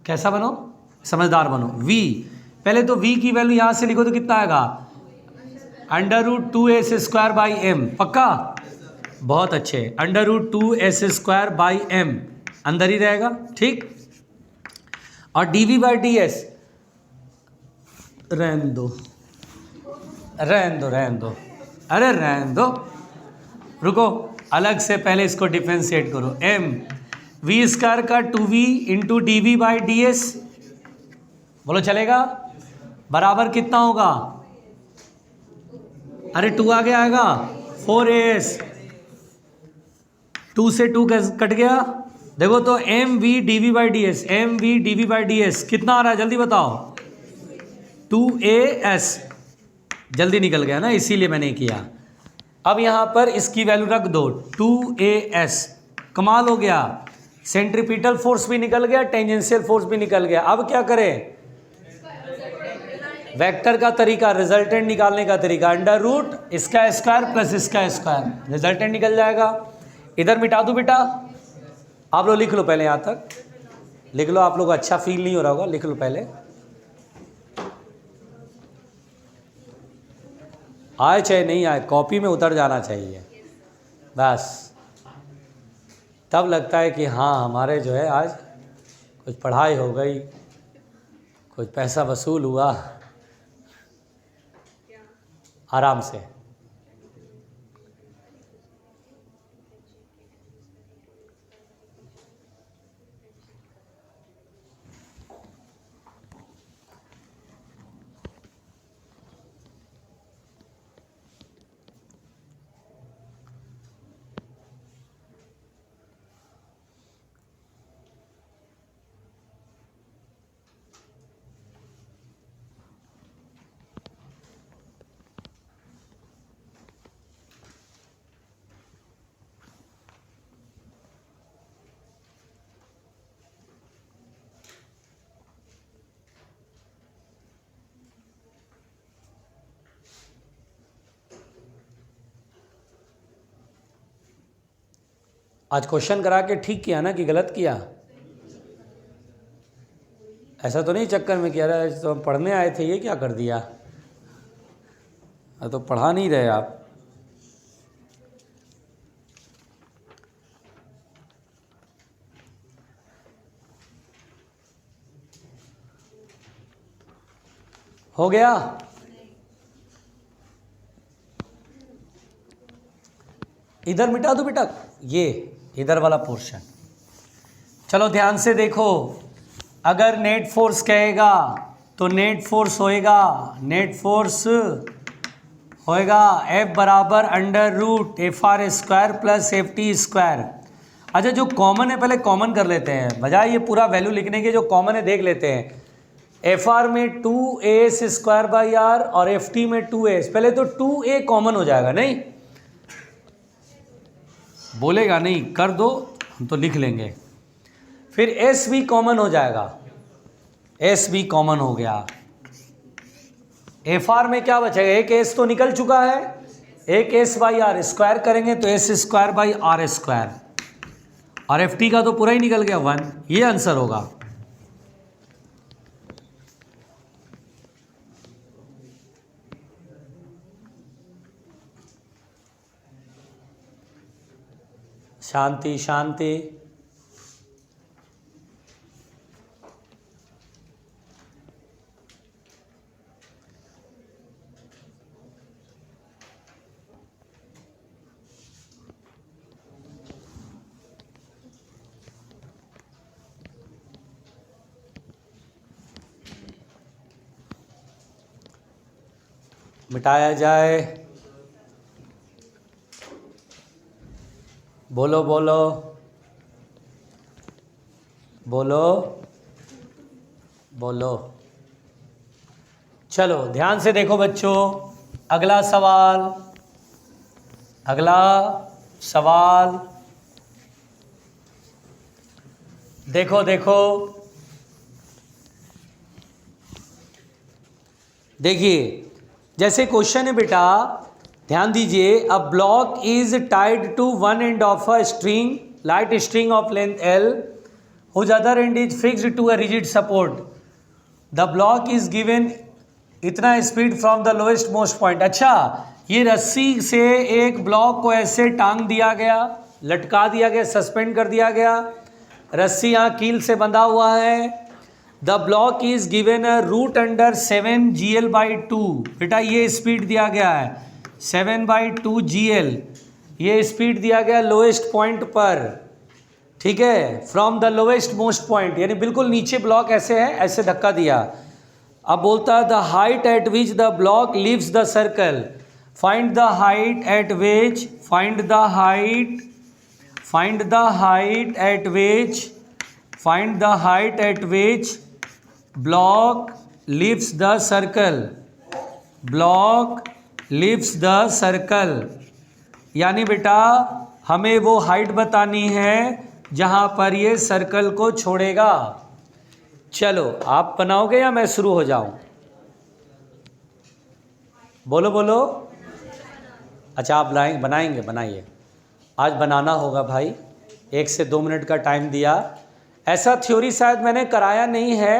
कैसा बनो, समझदार बनो। v, पहले तो v की वैल्यू यहां से लिखो तो कितना आएगा, √2s² बाई एम, पक्का, बहुत अच्छे, √2s² बाई एम अंदर ही रहेगा, ठीक। और dv बाई डी एस रहन दो, रहन दो, रहन दो, अरे रहन दो, रुको, अलग से पहले इसको डिफरेंशिएट करो। m v² का 2v into D V by D S, बोलो चलेगा, बराबर कितना होगा, अरे 2 आगे आएगा, 4as, 2 से 2 कट गया, देखो तो M V D V by D S, M V D V by D S कितना आ रहा है, जल्दी बताओ, 2as, जल्दी निकल गया ना, इसीलिए मैंने किया। अब यहां पर इसकी वैल्यू रख दो, 2as, कमाल हो गया, सेंट्रीपिटल फोर्स भी निकल गया, टेंजेंशियल फोर्स भी निकल गया। अब क्या करें, वेक्टर का तरीका, रिजल्टेंट निकालने का तरीका, अंडर रूट इसका स्क्वायर प्लस इसका स्क्वायर, रिजल्टेंट निकल जाएगा। इधर मिटा दूं बेटा, आप लोग लिख लो पहले, यहाँ तक लिख लो, आप लोग अच्छा फील नहीं हो रहा होगा, लिख लो पहले, आए चाहे नहीं आए कॉपी में उतर जाना चाहिए, बस तब लगता है कि हाँ हमारे जो है आज कुछ पढ़ाई हो गई, कुछ पैसा वसूल हुआ, आराम से। आज क्वेश्चन करा के ठीक किया ना कि गलत किया, ऐसा तो नहीं चक्कर में किया रहा, तो हम पढ़ने आए थे, ये क्या कर दिया, तो पढ़ा नहीं रहे आप। हो गया, इधर मिटा दो बेटा, ये इधर वाला पोर्शन। चलो ध्यान से देखो, अगर नेट फोर्स कहेगा तो नेट फोर्स होएगा, नेट फोर्स होएगा F बराबर √FR² प्लस FT²। अच्छा जो कॉमन है पहले कॉमन कर लेते हैं, बजाय ये पूरा वैल्यू लिखने के, जो कॉमन है देख लेते हैं। FR में 2as² बाई आर और FT में 2as, पहले तो 2a कॉमन हो जाएगा, नहीं बोलेगा नहीं, कर दो हम तो लिख लेंगे, फिर s भी कॉमन हो जाएगा, s भी कॉमन हो गया, FR में क्या बचेगा, एक s तो निकल चुका है, एक s बाई आर, स्क्वायर करेंगे तो s² बाई r², और FT का तो पूरा ही निकल गया 1, ये आंसर होगा। शांति शांति, मिटाया जाए, बोलो बोलो बोलो बोलो। चलो ध्यान से देखो बच्चों, अगला सवाल, अगला सवाल देखो देखो, देखिए जैसे क्वेश्चन है बेटा, ध्यान दीजिए। A block is tied to one end of a string, light string of length L, whose other end is fixed to a rigid support. The block is given इतना speed from the lowest most point. अच्छा, ये रस्सी से एक ब्लॉक को ऐसे टांग दिया गया, लटका दिया गया, सस्पेंड कर दिया गया, रस्सी यहाँ कील से बंधा हुआ है। The block is given a root under 7gl/2। बेटा ये स्पीड दिया गया है 7/2 GL, ये स्पीड दिया गया लोएस्ट पॉइंट पर, ठीक है, from the lowest most point, यानी बिल्कुल नीचे ब्लॉक ऐसे है, ऐसे धक्का दिया। अब बोलता है the height eight which the block leaves the circle, find the height eight which, find the height, find the height eight which, find the height eight which block leaves the circle, block leaves the circle, यानी बेटा हमें वो हाइट बतानी है जहाँ पर ये सर्कल को छोड़ेगा। चलो आप बनाओगे या मैं शुरू हो जाऊं? बोलो बोलो। अच्छा आप बनाएंगे, बनाइए। आज बनाना होगा भाई, 1 से 2 मिनट का टाइम दिया। ऐसा थ्योरी शायद मैंने कराया नहीं है,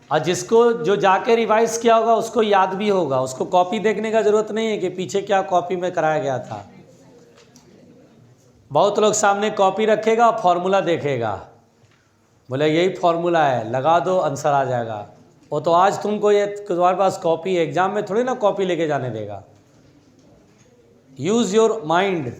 और जिसको जो जाके रिवाइज किया होगा उसको याद भी होगा, उसको कॉपी देखने का ज़रूरत नहीं है कि पीछे क्या कॉपी में कराया गया था। बहुत लोग सामने कॉपी रखेगा और फॉर्मूला देखेगा, बोले यही फॉर्मूला है, लगा दो आंसर आ जाएगा। वो तो आज तुमको ये तुम्हारे पास कॉपी है, एग्जाम में थोड़ी ना कॉपी लेके जाने देगा। Use your mind.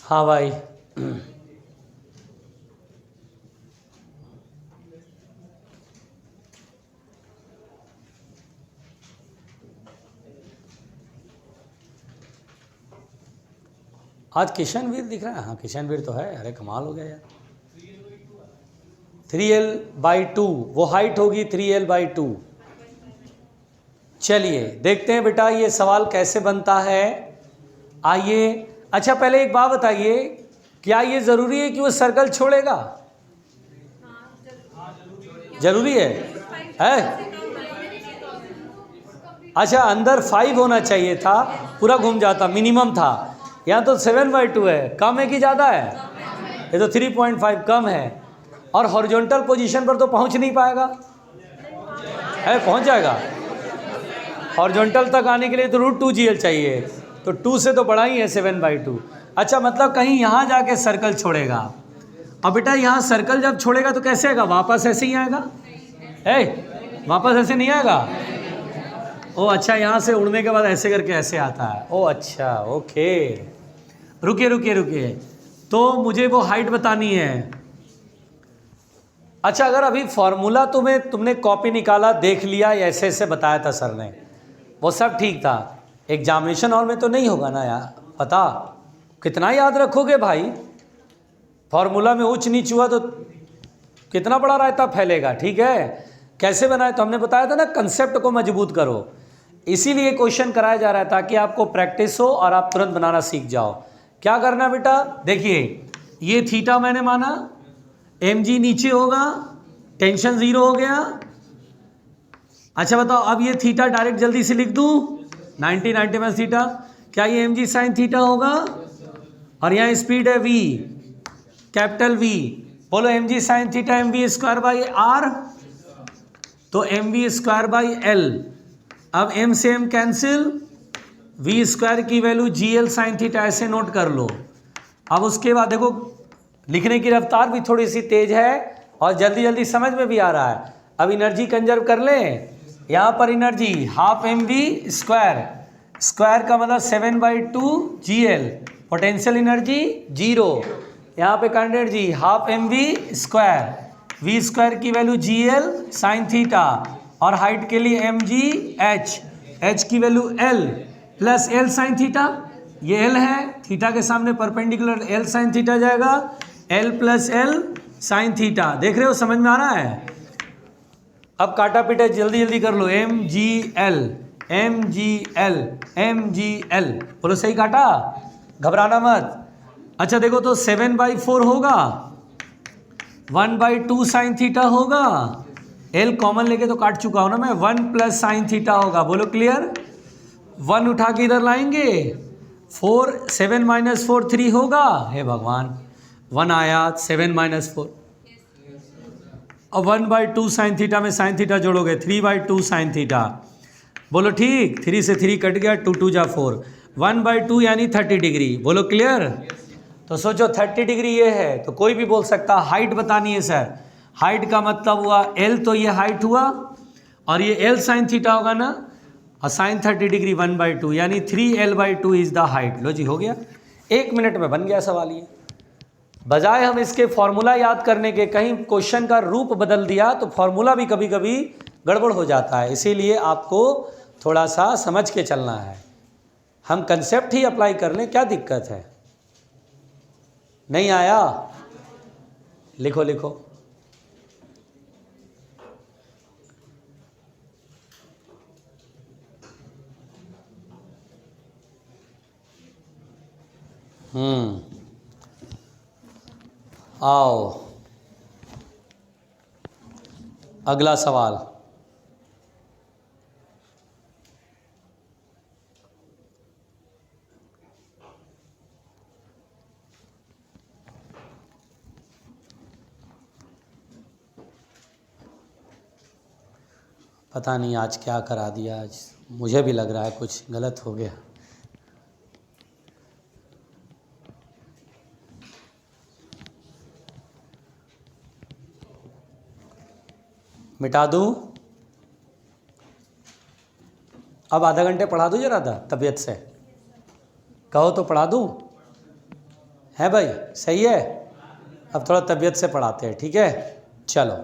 हाँ भाई, आज किशनवीर दिख रहा है। हाँ किशनवीर तो है, अरे कमाल हो गया यार। 3l/2 वो हाइट होगी 3l/2। चलिए देखते हैं बेटा ये सवाल कैसे बनता है, आइए। अच्छा पहले एक बात बताइए, क्या ये ज़रूरी है कि वो सर्कल छोड़ेगा? जरूरी है? अच्छा अंदर 5 होना चाहिए था, पूरा घूम जाता, मिनिमम था। यहाँ तो 7/2 है, कम है कि ज़्यादा है? ये तो 3.5 कम है। और हॉरिजॉन्टल पोजीशन पर तो पहुँच नहीं पाएगा, है पहुँच जाएगा? हॉरिजॉन्टल तक आने के लिए तो √2GL चाहिए, तो 2 से तो बड़ा ही है 7/2। अच्छा मतलब कहीं यहाँ जाके सर्कल छोड़ेगा। अब बेटा यहाँ सर्कल जब छोड़ेगा तो कैसे आएगा? वापस ऐसे ही आएगा? वापस ऐसे नहीं आएगा? ओ अच्छा, यहाँ से उड़ने के बाद ऐसे करके ऐसे आता है। ओ अच्छा ओके, रुकिए रुकिए रुकिए, तो मुझे वो हाइट बतानी है। अच्छा अगर अभी फॉर्मूला तुमने कॉपी निकाला, देख लिया, ऐसे ऐसे बताया था सर ने, वो सब ठीक था, एग्जामिनेशन हॉल में तो नहीं होगा ना यार, पता कितना याद रखोगे भाई? फॉर्मूला में ऊंच नीच हुआ तो कितना बड़ा रायता फैलेगा, ठीक है। कैसे बनाए तो हमने बताया था ना, कंसेप्ट को मजबूत करो, इसीलिए क्वेश्चन कराया जा रहा है ताकि आपको प्रैक्टिस हो और आप तुरंत बनाना सीख जाओ। क्या करना बेटा, देखिए ये थीटा मैंने माना, mg नीचे होगा, टेंशन 0 हो गया। अच्छा बताओ अब ये थीटा डायरेक्ट जल्दी से लिख दूं, 90 थीटा, क्या ये mg साइन थीटा होगा? और यहाँ स्पीड है v, कैपिटल V, बोलो mg साइन थीटा mv²/r, तो mv²/L। अब m से m कैंसिल, v² की वैल्यू gl साइन थीटा, ऐसे नोट कर लो। अब उसके बाद देखो लिखने की रफ्तार भी थोड़ी सी तेज है, और जल्दी जल्दी समझ में भी आ रहा है। अब एनर्जी कंजर्व कर लें। यहाँ पर energy half mv square, square का मतलब 7/2 GL, पोटेंशियल एनर्जी 0। यहाँ पे current energy half mv square, v square की वैल्यू GL साइन थीटा, और हाइट के लिए mg h, h की value L plus L sine theta, ये L है, थीटा के सामने परपेंडिकुलर L साइन थीटा जाएगा, L plus L sine theta. देख रहे हो, समझ में आ रहा है। अब काटा पीटा जल्दी जल्दी कर लो। MGL MGL MGL, बोलो सही काटा, घबराना मत। अच्छा देखो तो 7/4 होगा, 1/2 साइन थीटा होगा, L कॉमन लेके तो काट चुका हूं ना मैं, 1 प्लस साइन थीटा होगा। बोलो क्लियर। 1 उठा के इधर लाएंगे, 4 7 - 4 3 होगा। हे भगवान, 1 आया, 7 - 4, और 1/2 साइन थीटा में साइन थीटा जोड़ोगे, 3/2 साइन थीटा। बोलो ठीक, 3 से 3 कट गया, 2 2 जा 4, 1/2 यानी 30 डिग्री। बोलो क्लियर। तो सोचो 30 डिग्री ये है, तो कोई भी बोल सकता हाइट बतानी है सर। हाइट का मतलब हुआ L, तो ये हाइट हुआ, और ये L साइन थीटा होगा ना, और साइन 30 डिग्री 1/2 यानी 3L/2 इज द हाइट। लो जी, हो गया, 1 मिनट में बन गया सवाल ये। बजाय हम इसके फॉर्मूला याद करने के, कहीं क्वेश्चन का रूप बदल दिया तो फॉर्मूला भी कभी कभी गड़बड़ हो जाता है, इसीलिए आपको थोड़ा सा समझ के चलना है। हम कंसेप्ट ही अप्लाई कर लें, क्या दिक्कत है। नहीं आया, लिखो लिखो। आओ अगला सवाल। पता नहीं आज क्या करा दिया, आज मुझे भी लग रहा है कुछ गलत हो गया। मिटा दूं? अब आधा घंटे पढ़ा दूं जरा था तबीयत से, कहो तो पढ़ा दूं? है भाई, सही है। अब थोड़ा तबीयत से पढ़ाते हैं, ठीक है। चलो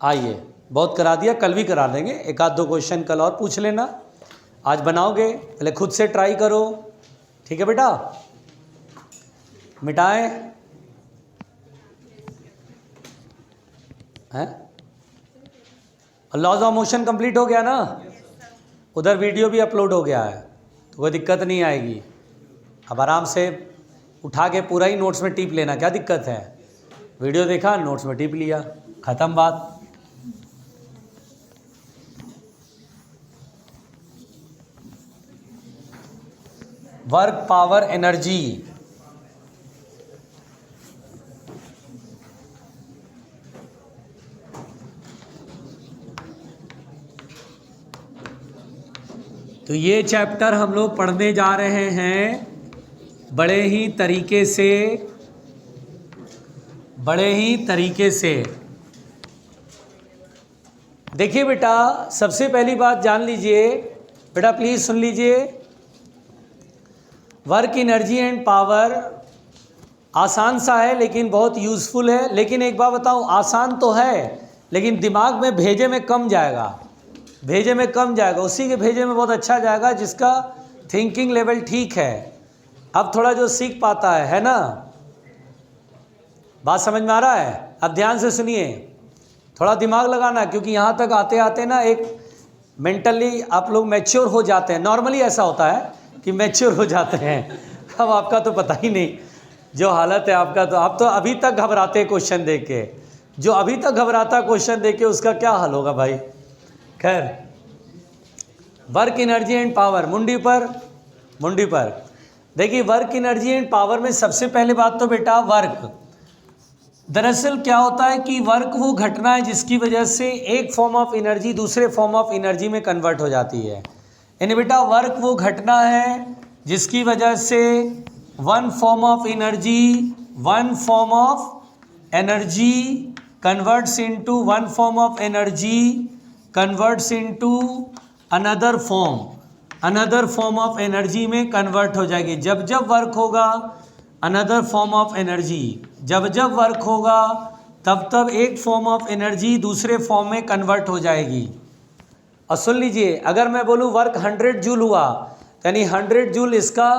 आइए, बहुत करा दिया, कल भी करा देंगे, एक आध दो क्वेश्चन कल और पूछ लेना। आज बनाओगे पहले खुद से ट्राई करो, ठीक है बेटा। मिटाएं हैं, लॉज ऑफ मोशन कंप्लीट हो गया ना, उधर वीडियो भी अपलोड हो गया है, तो कोई दिक्कत नहीं आएगी। अब आराम से उठा के पूरा ही नोट्स में टिप लेना, क्या दिक्कत है। वीडियो देखा, नोट्स में टिप लिया, ख़त्म बात। वर्क पावर एनर्जी, तो ये चैप्टर हम लोग पढ़ने जा रहे हैं बड़े ही तरीके से। देखिए बेटा, सबसे पहली बात जान लीजिए बेटा, प्लीज़ सुन लीजिए। वर्क एनर्जी एंड पावर आसान सा है लेकिन बहुत यूज़फुल है। लेकिन एक बात बताऊं, आसान तो है लेकिन दिमाग में भेजे में कम जाएगा, भेजे में कम जाएगा, उसी के भेजे में बहुत अच्छा जाएगा जिसका थिंकिंग लेवल ठीक है। अब थोड़ा जो सीख पाता है ना, बात समझ में आ रहा है। अब ध्यान से सुनिए, थोड़ा दिमाग लगाना, क्योंकि यहाँ तक आते आते ना एक मेंटली आप लोग मैच्योर हो जाते हैं। नॉर्मली ऐसा होता है कि मैच्योर हो जाते हैं। अब आपका तो पता ही नहीं जो हालत है आपका, तो आप तो अभी तक घबराते हैं क्वेश्चन देख के। जो अभी तक घबराता क्वेश्चन देख के उसका क्या हाल होगा भाई। खैर, वर्क एनर्जी एंड पावर, मुंडी पर देखिए। वर्क एनर्जी एंड पावर में सबसे पहले बात तो बेटा वर्क, दरअसल क्या होता है कि वर्क वो घटना है जिसकी वजह से एक फॉर्म ऑफ एनर्जी दूसरे फॉर्म ऑफ एनर्जी में कन्वर्ट हो जाती है। यानी बेटा वर्क वो घटना है जिसकी वजह से one form of energy converts into one form of energy converts into another form of energy में कन्वर्ट हो जाएगी। जब जब वर्क होगा अनदर फॉर्म ऑफ एनर्जी, जब जब वर्क होगा तब तब एक फॉर्म ऑफ एनर्जी दूसरे फॉर्म में कन्वर्ट हो जाएगी। और सुन लीजिए, अगर मैं बोलूँ वर्क 100 जूल हुआ यानी 100 जूल इसका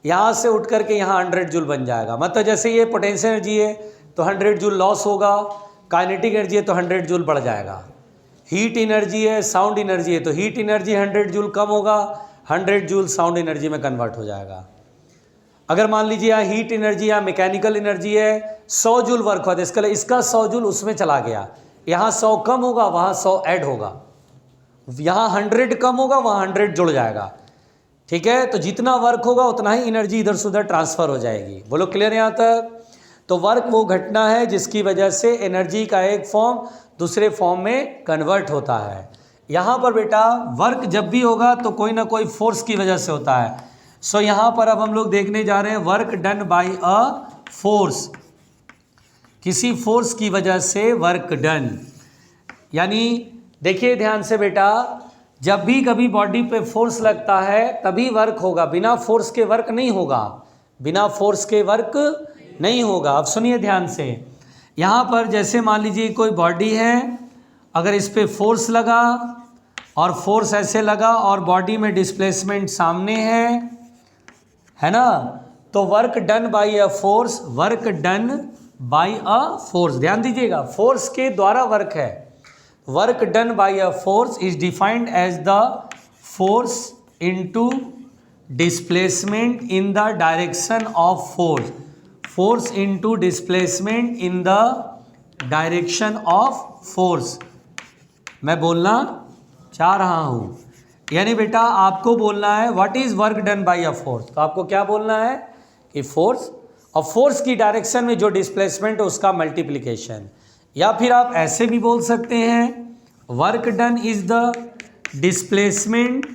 यहाँ से उठ करके यहाँ 100 जूल बन जाएगा। मतलब जैसे ये पोटेंशियल एनर्जी है तो 100 जूल लॉस होगा, काइनेटिक एनर्जी है तो 100 जूल बढ़ जाएगा। हीट एनर्जी है, साउंड एनर्जी है तो हीट एनर्जी 100 जूल कम होगा, 100 जूल साउंड एनर्जी में कन्वर्ट हो जाएगा। अगर मान लीजिए यहाँ हीट एनर्जी या मैकेनिकल एनर्जी है 100 जूल वर्क हुआ, इसका 100 जूल उसमें चला गया, यहाँ 100 कम होगा वहाँ 100 ऐड होगा, यहाँ 100 कम होगा वहाँ 100 जुड़ जाएगा। ठीक है, तो जितना वर्क होगा उतना ही एनर्जी इधर से उधर ट्रांसफर हो जाएगी। बोलो क्लियर यहाँ तक? तो वर्क वो घटना है जिसकी वजह से एनर्जी का एक फॉर्म दूसरे फॉर्म में कन्वर्ट होता है। यहाँ पर बेटा वर्क जब भी होगा तो कोई ना कोई फोर्स की वजह से होता है। सो यहाँ पर अब हम लोग देखने जा रहे हैं work done by a force, किसी फोर्स की वजह से वर्क डन। यानी देखिए ध्यान से बेटा, जब भी कभी बॉडी पे फोर्स लगता है तभी वर्क होगा, बिना फोर्स के वर्क नहीं होगा, बिना फोर्स के वर्क नहीं होगा। अब सुनिए ध्यान से, यहाँ पर जैसे मान लीजिए कोई बॉडी है, अगर इस पे फोर्स लगा और फोर्स ऐसे लगा और बॉडी में डिस्प्लेसमेंट सामने है ना, तो work done by a force, work done by a force, ध्यान दीजिएगा फोर्स के द्वारा वर्क है। Work done by a force is defined as the force into displacement in the direction of force, force into displacement in the direction of force. मैं बोलना चाह रहा हूँ, यानी बेटा आपको बोलना है what is work done by a force, तो आपको क्या बोलना है कि फोर्स और फोर्स की डायरेक्शन में जो डिस्प्लेसमेंट है उसका मल्टीप्लिकेशन। या फिर आप ऐसे भी बोल सकते हैं work done is the displacement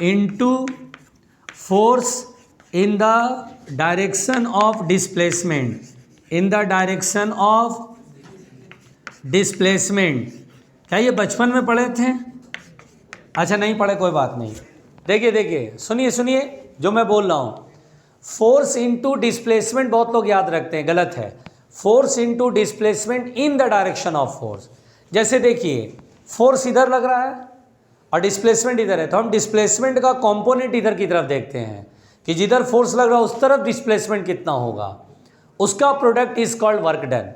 into force in the direction of displacement, in the direction of displacement. क्या ये बचपन में पढ़े थे? अच्छा नहीं पढ़े, कोई बात नहीं। देखिए सुनिए जो मैं बोल रहा हूँ, फोर्स इनटू डिस्प्लेसमेंट बहुत लोग याद रखते हैं, गलत है। Force into displacement in the direction of force. जैसे देखिए फोर्स इधर लग रहा है और डिस्प्लेसमेंट इधर है, तो हम डिस्प्लेसमेंट का कंपोनेंट इधर की तरफ देखते हैं कि जिधर फोर्स लग रहा है उस तरफ डिस्प्लेसमेंट कितना होगा, उसका product is called work done.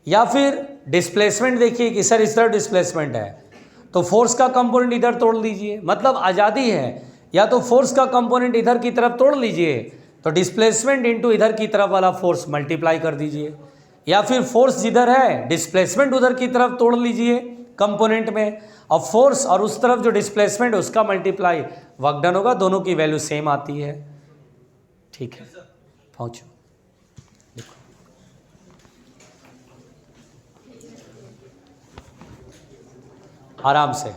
या फिर डिस्प्लेसमेंट देखिए कि सर इस तरफ डिस्प्लेसमेंट है तो फोर्स का कंपोनेंट इधर तोड़ लीजिए, मतलब आज़ादी है। या तो फोर्स का कंपोनेंट इधर की तरफ तोड़ लीजिए तो डिस्प्लेसमेंट इनटू इधर की तरफ वाला फोर्स मल्टीप्लाई कर दीजिए, या फिर फोर्स जिधर है डिस्प्लेसमेंट उधर की तरफ तोड़ लीजिए कंपोनेंट में, और फोर्स और उस तरफ जो डिस्प्लेसमेंट है उसका मल्टीप्लाई वर्क डन होगा, दोनों की वैल्यू सेम आती है। ठीक है, पहुँचो देखो आराम से।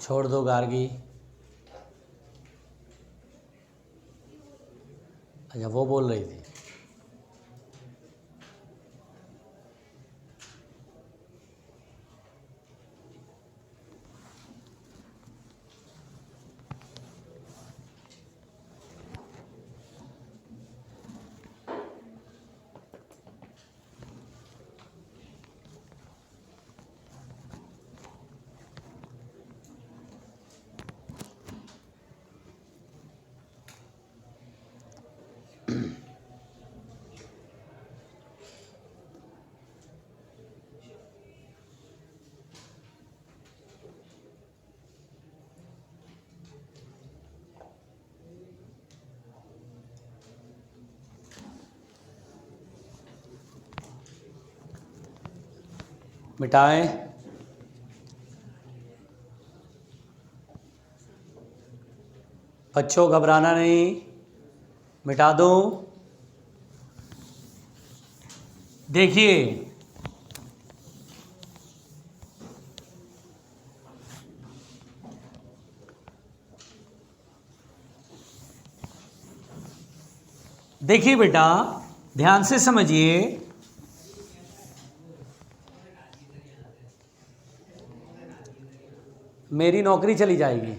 छोड़ दो गार्गी। अच्छा वो बोल रही थी। मिटाएं। बच्चों घबराना नहीं, मिटा दो। देखिए देखिए बेटा, ध्यान से समझिए। मेरी नौकरी चली जाएगी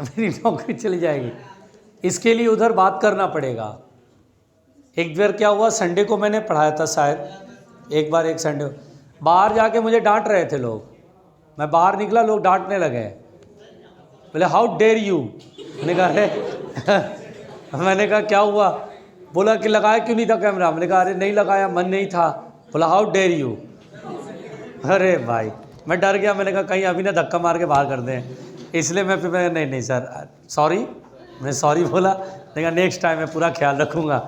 मेरी नौकरी चली जाएगी, इसके लिए उधर बात करना पड़ेगा। एक बार क्या हुआ, संडे को मैंने पढ़ाया था शायद, एक बार एक संडे बाहर जाके मुझे डांट रहे थे लोग। मैं बाहर निकला, लोग डांटने लगे, बोले हाउ डेयर यू। मैंने कहा अरे मैंने कहा क्या हुआ? बोला कि लगाया क्यों नहीं था कैमरा? मैंने कहा अरे नहीं लगाया, मन नहीं था। बोला हाउ डेयर यू। अरे भाई मैं डर गया, मैंने कहा कहीं अभी ना धक्का मार के बाहर कर दें, इसलिए मैं फिर नहीं नहीं सर सॉरी, मैं सॉरी बोला। लेकिन नेक्स्ट टाइम मैं पूरा ख्याल रखूँगा।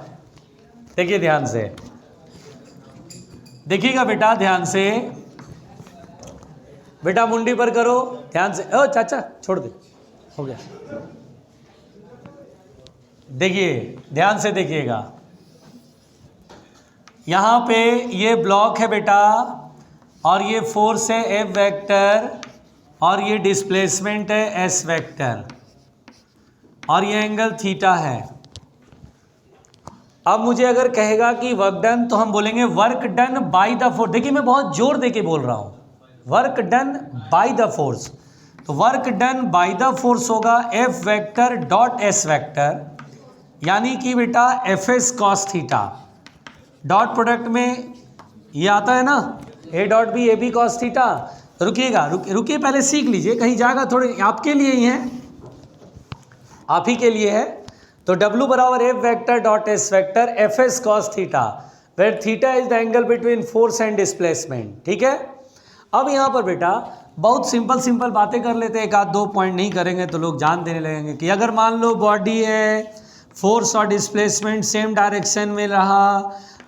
देखिए ध्यान से, देखिएगा बेटा ध्यान से, बेटा मुंडी पर करो ध्यान से। ओ चाचा छोड़ दे, हो गया। देखिए ध्यान से देखिएगा, यहाँ पे ये ब्लॉक है बेटा, और ये फोर्स है एफ वेक्टर, और ये डिस्प्लेसमेंट है एस वेक्टर, और ये एंगल थीटा है। अब मुझे अगर कहेगा कि वर्क डन, तो हम बोलेंगे work done by the force. देखिए मैं बहुत जोर दे के बोल रहा हूँ, work done by the force. तो work done by the force होगा F vector dot S vector, यानी कि बेटा F S cos theta. Dot product में ये आता है ना, A dot B A B cos theta. रुकिएगा, रुकिए पहले सीख लीजिए, कहीं जाएगा थोड़े आपके लिए ही है, आप ही के लिए है। तो W बराबर F vector dot S vector F S cos theta, where theta is the angle between force and displacement. ठीक है। अब यहाँ पर बेटा बहुत सिंपल बातें कर लेते हैं, एक आध दो पॉइंट नहीं करेंगे तो लोग जान देने लगेंगे कि अगर मान लो बॉडी है, फोर्स और डिस्प्लेसमेंट सेम डायरेक्शन में रहा,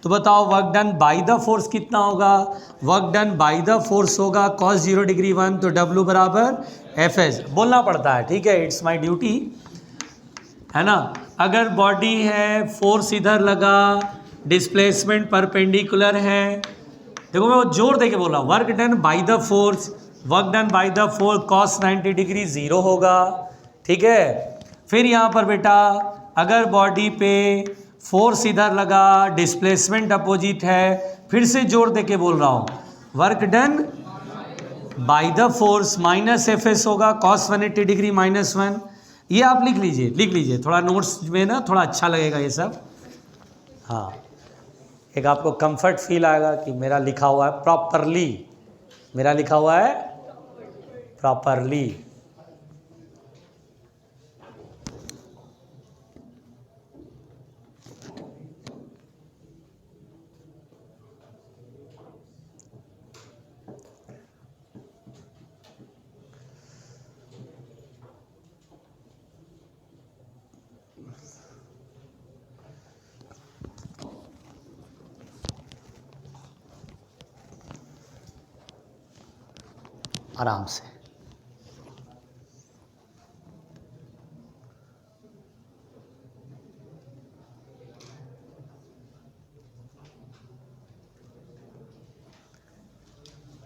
तो बताओ work done by the force कितना होगा? Work done by the force होगा cos 0 डिग्री 1, तो W बराबर एफ एस। बोलना पड़ता है, ठीक है, इट्स माय ड्यूटी, है ना। अगर बॉडी है, फोर्स इधर लगा, डिस्प्लेसमेंट परपेंडिकुलर है, देखो मैं वो जोर दे के बोल रहा हूँ, work done by the force, work done by the force cos 90 degree 0 होगा। ठीक है। फिर यहाँ पर बेटा अगर बॉडी पे फोर्स इधर लगा, डिस्प्लेसमेंट अपोजिट है, फिर से जोर दे के बोल रहा हूँ, work done by the force minus F S होगा cos 180 डिग्री -1। ये आप लिख लीजिए, थोड़ा नोट्स में ना थोड़ा अच्छा लगेगा ये सब। हाँ, एक आपको कंफर्ट फील आएगा कि मेरा लिखा हुआ है प्रॉपरली, मेरा लिखा हुआ है प्रॉपरली। आराम से,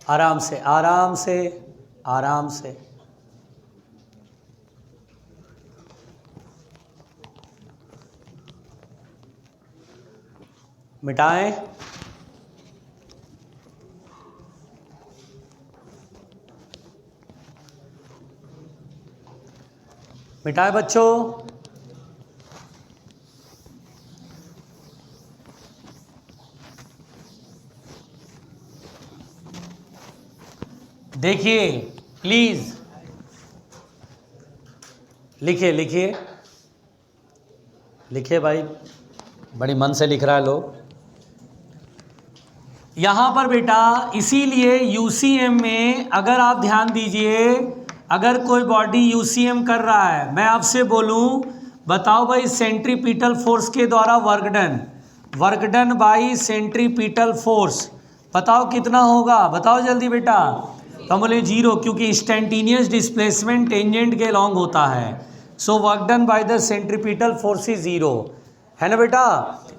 आराम से, आराम से, आराम से। मिटाएं। मिटाए बच्चों। देखिए प्लीज लिखिए भाई, बड़ी मन से लिख रहा है लोग। यहाँ पर बेटा इसीलिए यूसीएम में अगर आप ध्यान दीजिए, अगर कोई बॉडी यूसीएम कर रहा है, मैं आपसे बोलूँ बताओ भाई सेंट्रीपिटल फोर्स के द्वारा work done by centripetal force बताओ कितना होगा? बताओ जल्दी बेटा। तो हम बोले 0, क्योंकि इंस्टेंटेनियस डिस्प्लेसमेंट टेंजेंट के लॉन्ग होता है। So work done by the centripetal force is 0, है ना बेटा।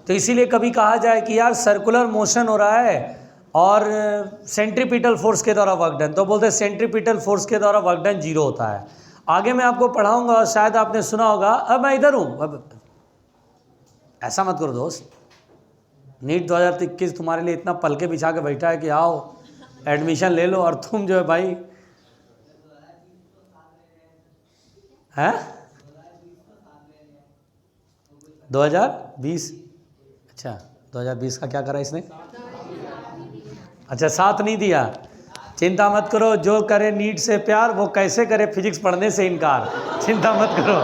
तो इसीलिए कभी कहा जाए कि यार सर्कुलर मोशन हो रहा है और सेंट्रीपिटल फोर्स के द्वारा वर्क डन, तो बोलते हैं सेंट्रीपिटल फोर्स के द्वारा वर्क डन 0 होता है। आगे मैं आपको पढ़ाऊंगा और शायद आपने सुना होगा। अब मैं इधर हूँ, अब ऐसा मत करो दोस्त, नीट 2021 तुम्हारे लिए इतना पलके बिछा के बैठा है कि आओ एडमिशन ले लो, और तुम जो है भाई हैं 2020, अच्छा 2020 का क्या करा इसने, अच्छा साथ नहीं दिया। चिंता मत करो, जो करे नीट से प्यार वो कैसे करे फिजिक्स पढ़ने से इनकार, चिंता मत करो।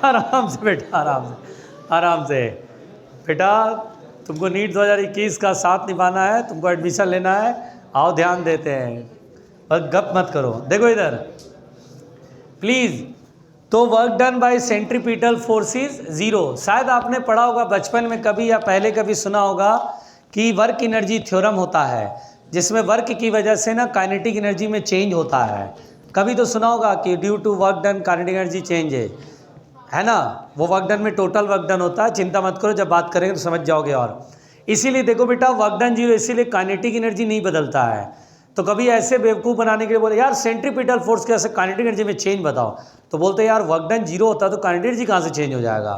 आराम से बेटा, आराम से बेटा, तुमको नीट 2021 का साथ निभाना है, तुमको एडमिशन लेना है, आओ ध्यान देते हैं, बस गप मत करो। देखो इधर प्लीज़, तो work done bye centripetal force is 0। शायद आपने पढ़ा होगा बचपन में कभी या पहले कभी सुना होगा कि वर्क एनर्जी थ्योरम होता है, जिसमें वर्क की वजह से ना काइनेटिक एनर्जी में चेंज होता है। कभी तो सुना होगा कि due to work done kinetic energy change है ना, वो वर्क डन में टोटल वर्क डन होता है। चिंता मत करो, जब बात करेंगे तो समझ जाओगे। और इसीलिए देखो बेटा, वर्क डन 0, इसीलिए काइनेटिक एनर्जी नहीं बदलता है। तो कभी ऐसे बेवकूफ़ बनाने के लिए बोले यार सेंट्रीपिटल फोर्स के से काइनेटिक एनर्जी में चेंज बताओ, तो बोलते हैं यार वर्क डन 0 होता तो काइनेटिक एनर्जी कहाँ से चेंज हो जाएगा।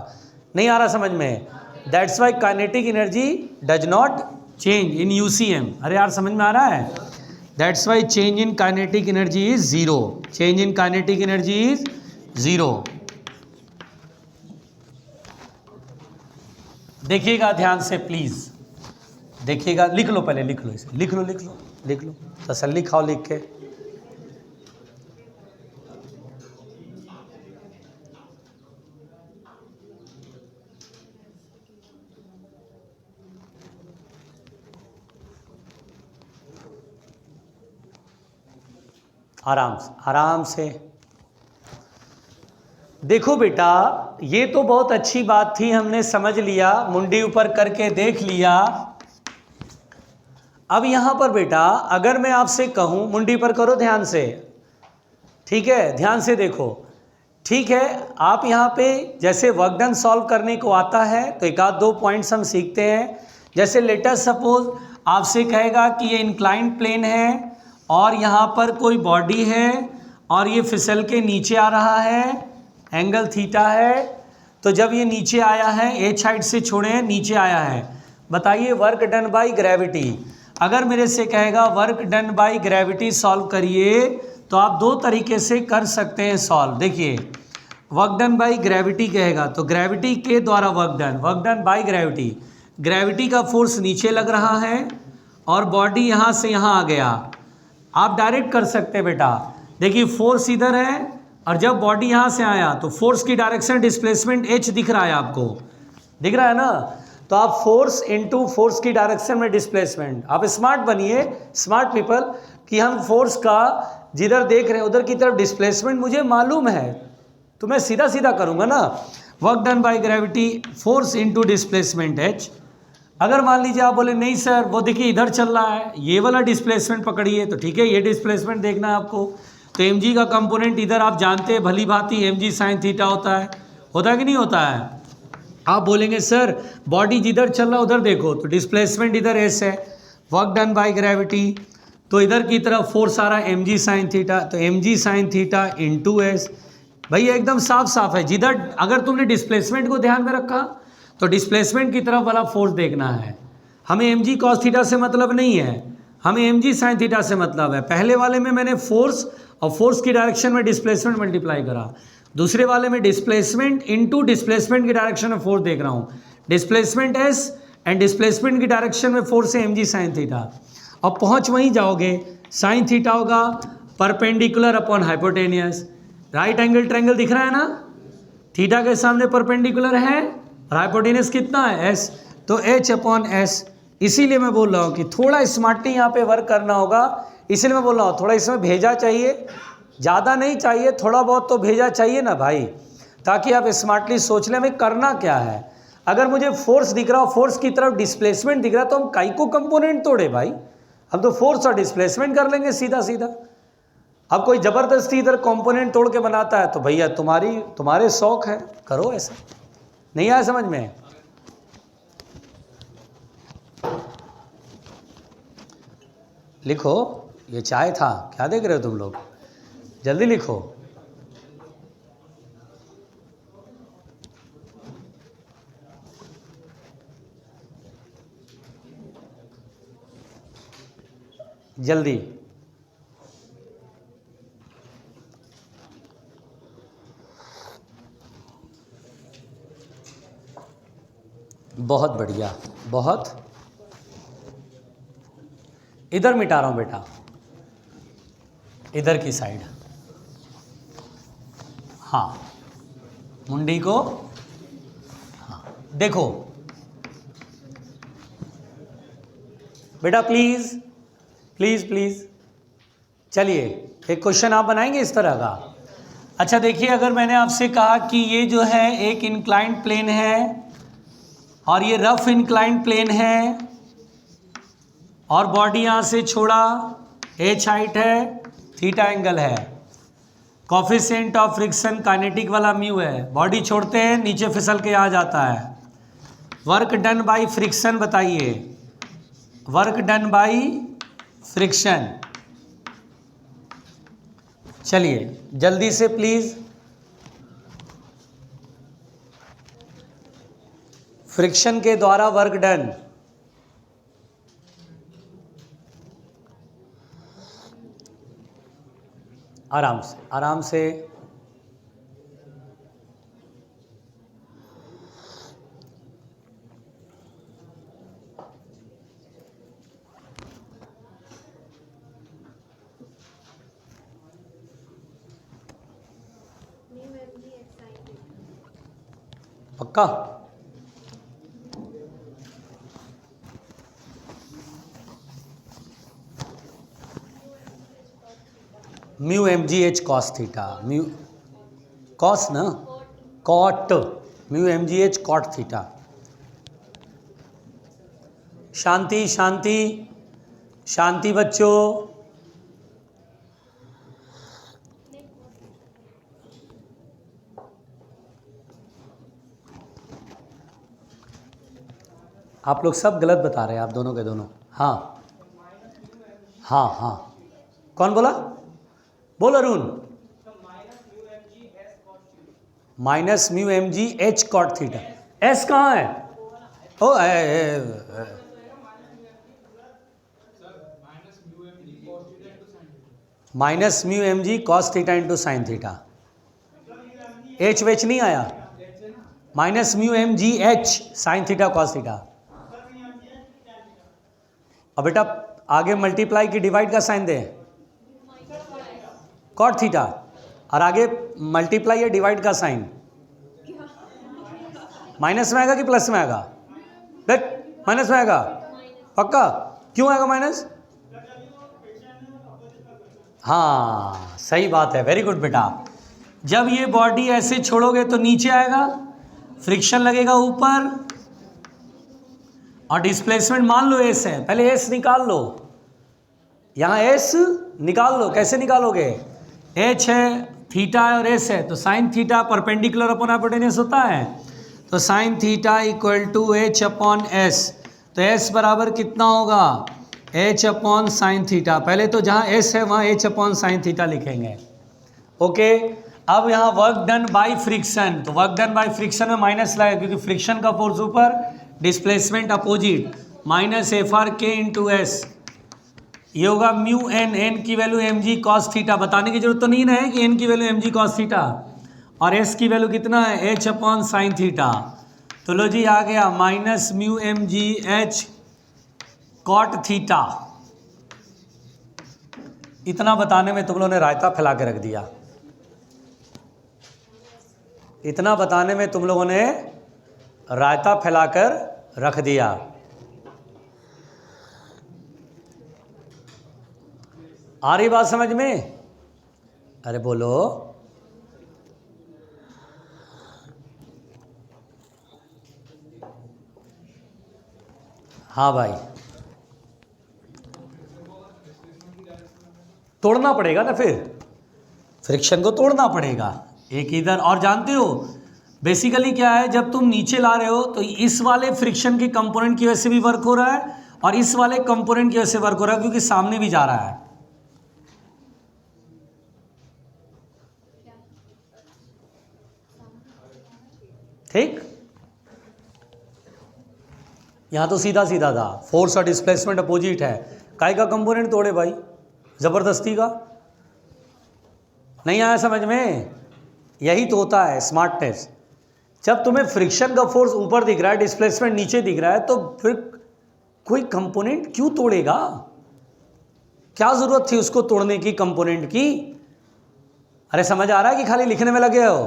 नहीं आ रहा समझ में, that's why kinetic energy does not change in UCM. अरे यार समझ में आ रहा है, that's why change in kinetic energy is 0, change in kinetic energy is 0। देखिएगा ध्यान से प्लीज़, देखिएगा, लिख लो पहले, लिख लो इसे, लिख लो, तसल्ली खाओ लिख के। आराम से देखो बेटा, ये तो बहुत अच्छी बात थी, हमने समझ लिया, मुंडी ऊपर करके देख लिया। अब यहाँ पर बेटा अगर मैं आपसे कहूँ, मुंडी पर करो ध्यान से, ठीक है, ध्यान से देखो, ठीक है। आप यहाँ पे जैसे वर्क डन सॉल्व करने को आता है तो एक आध दो पॉइंट्स हम सीखते हैं। जैसे लेटस सपोज आपसे कहेगा कि ये इंक्लाइंड प्लेन है और यहाँ पर कोई बॉडी है और ये फिसल के नीचे आ रहा है, एंगल थीटा है। तो जब ये नीचे आया है, एच हाइट से छोड़े नीचे आया है, बताइए वर्क डन बाय ग्रेविटी। अगर मेरे से कहेगा work done by gravity solve करिए, तो आप दो तरीके से कर सकते हैं सॉल्व। देखिए वर्क डन बाय ग्रेविटी कहेगा तो ग्रेविटी के द्वारा work done by gravity, gravity का फोर्स नीचे लग रहा है और बॉडी यहाँ से यहाँ आ गया। आप डायरेक्ट कर सकते हैं बेटा, देखिए फोर्स इधर है और जब बॉडी यहाँ से आया तो फोर्स की डायरेक्शन डिस्प्लेसमेंट एच दिख रहा है, आपको दिख रहा है ना। तो आप फोर्स इनटू फोर्स की डायरेक्शन में डिस्प्लेसमेंट, आप स्मार्ट बनिए, स्मार्ट पीपल, कि हम फोर्स का जिधर देख रहे हैं उधर की तरफ डिस्प्लेसमेंट मुझे मालूम है तो मैं सीधा सीधा करूँगा ना। Work done by gravity force into displacement H. अगर मान लीजिए आप बोले नहीं सर वो देखिए इधर चल रहा है, ये वाला डिस्प्लेसमेंट पकड़िए, तो ठीक है ये डिस्प्लेसमेंट देखना है आपको। तो mg का कंपोनेंट इधर आप जानते हैं भली भांति mg साइन थीटा होता है कि नहीं होता है। आप बोलेंगे सर बॉडी जिधर चल रहा है उधर देखो, तो डिस्प्लेसमेंट इधर एस है, वर्क डन बाय ग्रेविटी, तो इधर की तरफ फोर्स आ रहा है mg साइन थीटा, तो mg sine theta into S. भैया एकदम साफ साफ है, जिधर अगर तुमने डिस्प्लेसमेंट को ध्यान में रखा तो डिस्प्लेसमेंट की तरफ वाला फोर्स देखना है। हमें mg कॉस थीटा से मतलब नहीं है, हमें mg साइन थीटा से मतलब है। पहले वाले में मैंने फोर्स और फोर्स की डायरेक्शन में डिस्प्लेसमेंट मल्टीप्लाई करा, दूसरे वाले में डिस्प्लेसमेंट इनटू डिस्प्लेसमेंट की डायरेक्शन में फोर्स देख रहा हूँ, डिस्प्लेसमेंट एस एंड डिस्प्लेसमेंट की डायरेक्शन में फोर्स है mg साइन थीटा। अब पहुँच वहीं जाओगे, साइन थीटा होगा perpendicular upon hypotenuse, right angle triangle दिख रहा है ना, थीटा के सामने परपेंडिकुलर है और हाइपोटेनियस कितना है एस, तो एच अपॉन एस। इसीलिए मैं बोल रहा हूँ कि थोड़ा स्मार्टली यहाँ पे वर्क करना होगा, इसलिए मैं बोल रहा हूँ थोड़ा इसमें भेजा चाहिए, ज़्यादा नहीं चाहिए, थोड़ा बहुत तो भेजा चाहिए ना भाई, ताकि आप स्मार्टली सोच लें हमें करना क्या है। अगर मुझे फोर्स दिख रहा हो, फोर्स की तरफ डिस्प्लेसमेंट दिख रहा है, तो हम काई को कंपोनेंट तोड़े भाई, हम तो फोर्स और डिस्प्लेसमेंट कर लेंगे सीधा सीधा। अब कोई ज़बरदस्ती इधर कंपोनेंट तोड़ के बनाता है तो भैया तुम्हारे शौक है, करो ऐसा। नहीं आया समझ में? लिखो, ये चाय था, क्या देख रहे हो तुम लोग, जल्दी लिखो। जल्दी। बहुत बढ़िया, बहुत। इधर मिटा रहा हूं बेटा, इधर की साइड। हाँ, मुंडी को, हाँ देखो बेटा, प्लीज प्लीज प्लीज। चलिए एक क्वेश्चन आप बनाएंगे इस तरह का। अच्छा देखिए, अगर मैंने आपसे कहा कि ये जो है एक इंक्लाइंड प्लेन है और ये रफ इंक्लाइंड प्लेन है और बॉडी यहाँ से छोड़ा, h हाइट है, थीटा एंगल है, कॉफिशिएंट ऑफ फ्रिक्शन काइनेटिक वाला म्यू है, बॉडी छोड़ते हैं नीचे फिसल के आ जाता है। वर्क डन बाय फ्रिक्शन बताइए, वर्क डन बाय फ्रिक्शन। चलिए जल्दी से प्लीज। फ्रिक्शन के द्वारा वर्क डन, आराम से आराम से। पक्का? Mu M G H cos theta, mu cos ना, cot, mu M G H cot theta. शांति शांति शांति बच्चों। आप लोग सब गलत बता रहे हैं, आप दोनों के दोनों। हाँ हाँ हाँ, कौन बोला? बोल Arun. Minus mu M G H cot theta, S कहाँ है? ओ minus mu M G cos theta into sine theta, H वेच नहीं आया। Minus mu M G H sine theta cos theta. अब बेटा आगे मल्टीप्लाई की डिवाइड का साइन दे, कॉट थीटा, और आगे मल्टीप्लाई या डिवाइड का साइन माइनस में आएगा कि प्लस में आएगा? देख माइनस में आएगा, पक्का? क्यों आएगा माइनस? हाँ सही बात है, वेरी गुड बेटा। जब ये बॉडी ऐसे छोड़ोगे तो नीचे आएगा, फ्रिक्शन लगेगा ऊपर, और डिस्प्लेसमेंट मान लो एस है, पहले एस निकाल लो, यहाँ एस निकाल लो। कैसे निकालोगे? एच है, थीटा है और एस है, तो sine theta perpendicular upon hypotenuse होता है, तो sine theta equal to H upon S. तो एस बराबर कितना होगा? H upon sine theta. पहले तो जहाँ एस है वहाँ एच अपॉन साइन थीटा लिखेंगे। ओके, अब यहाँ वर्क डन बाय फ्रिक्शन, तो वर्क डन बाय फ्रिक्शन में माइनस लगेगा क्योंकि फ्रिक्शन का फोर्स ऊपर, displacement opposite, minus F R के इंटू एस। ये होगा म्यू एन, एन की value M G cos theta, बताने की जरूरत तो नहीं है कि एन की value M G cos theta, और एस की वैल्यू कितना है? H upon sine theta. तो लो जी आ गया minus mu M G H cot theta. इतना बताने में तुम लोगों ने रायता फैला के रख दिया, इतना बताने में तुम लोगों ने रायता फैलाकर रख दिया। आ रही बात समझ में? अरे बोलो। हाँ भाई, तोड़ना पड़ेगा ना फिर। फ्रिक्शन को तोड़ना पड़ेगा एक इधर। और जानते हो बेसिकली क्या है, जब तुम नीचे ला रहे हो तो इस वाले फ्रिक्शन के कंपोनेंट की वजह से भी वर्क हो रहा है और इस वाले कंपोनेंट की वजह से वर्क हो रहा है, क्योंकि सामने भी जा रहा है। ठीक, यहां तो सीधा सीधा था, फोर्स और डिस्प्लेसमेंट अपोजिट है। काय का कंपोनेंट तोड़े भाई, जबरदस्ती का? नहीं आया समझ में? यही तो होता है स्मार्टनेस। जब तुम्हें फ्रिक्शन का फोर्स ऊपर दिख रहा है, डिस्प्लेसमेंट नीचे दिख रहा है, तो फिर कोई कंपोनेंट क्यों तोड़ेगा? क्या जरूरत थी उसको तोड़ने की, कंपोनेंट की? अरे समझ आ रहा है कि खाली लिखने में लगे हो?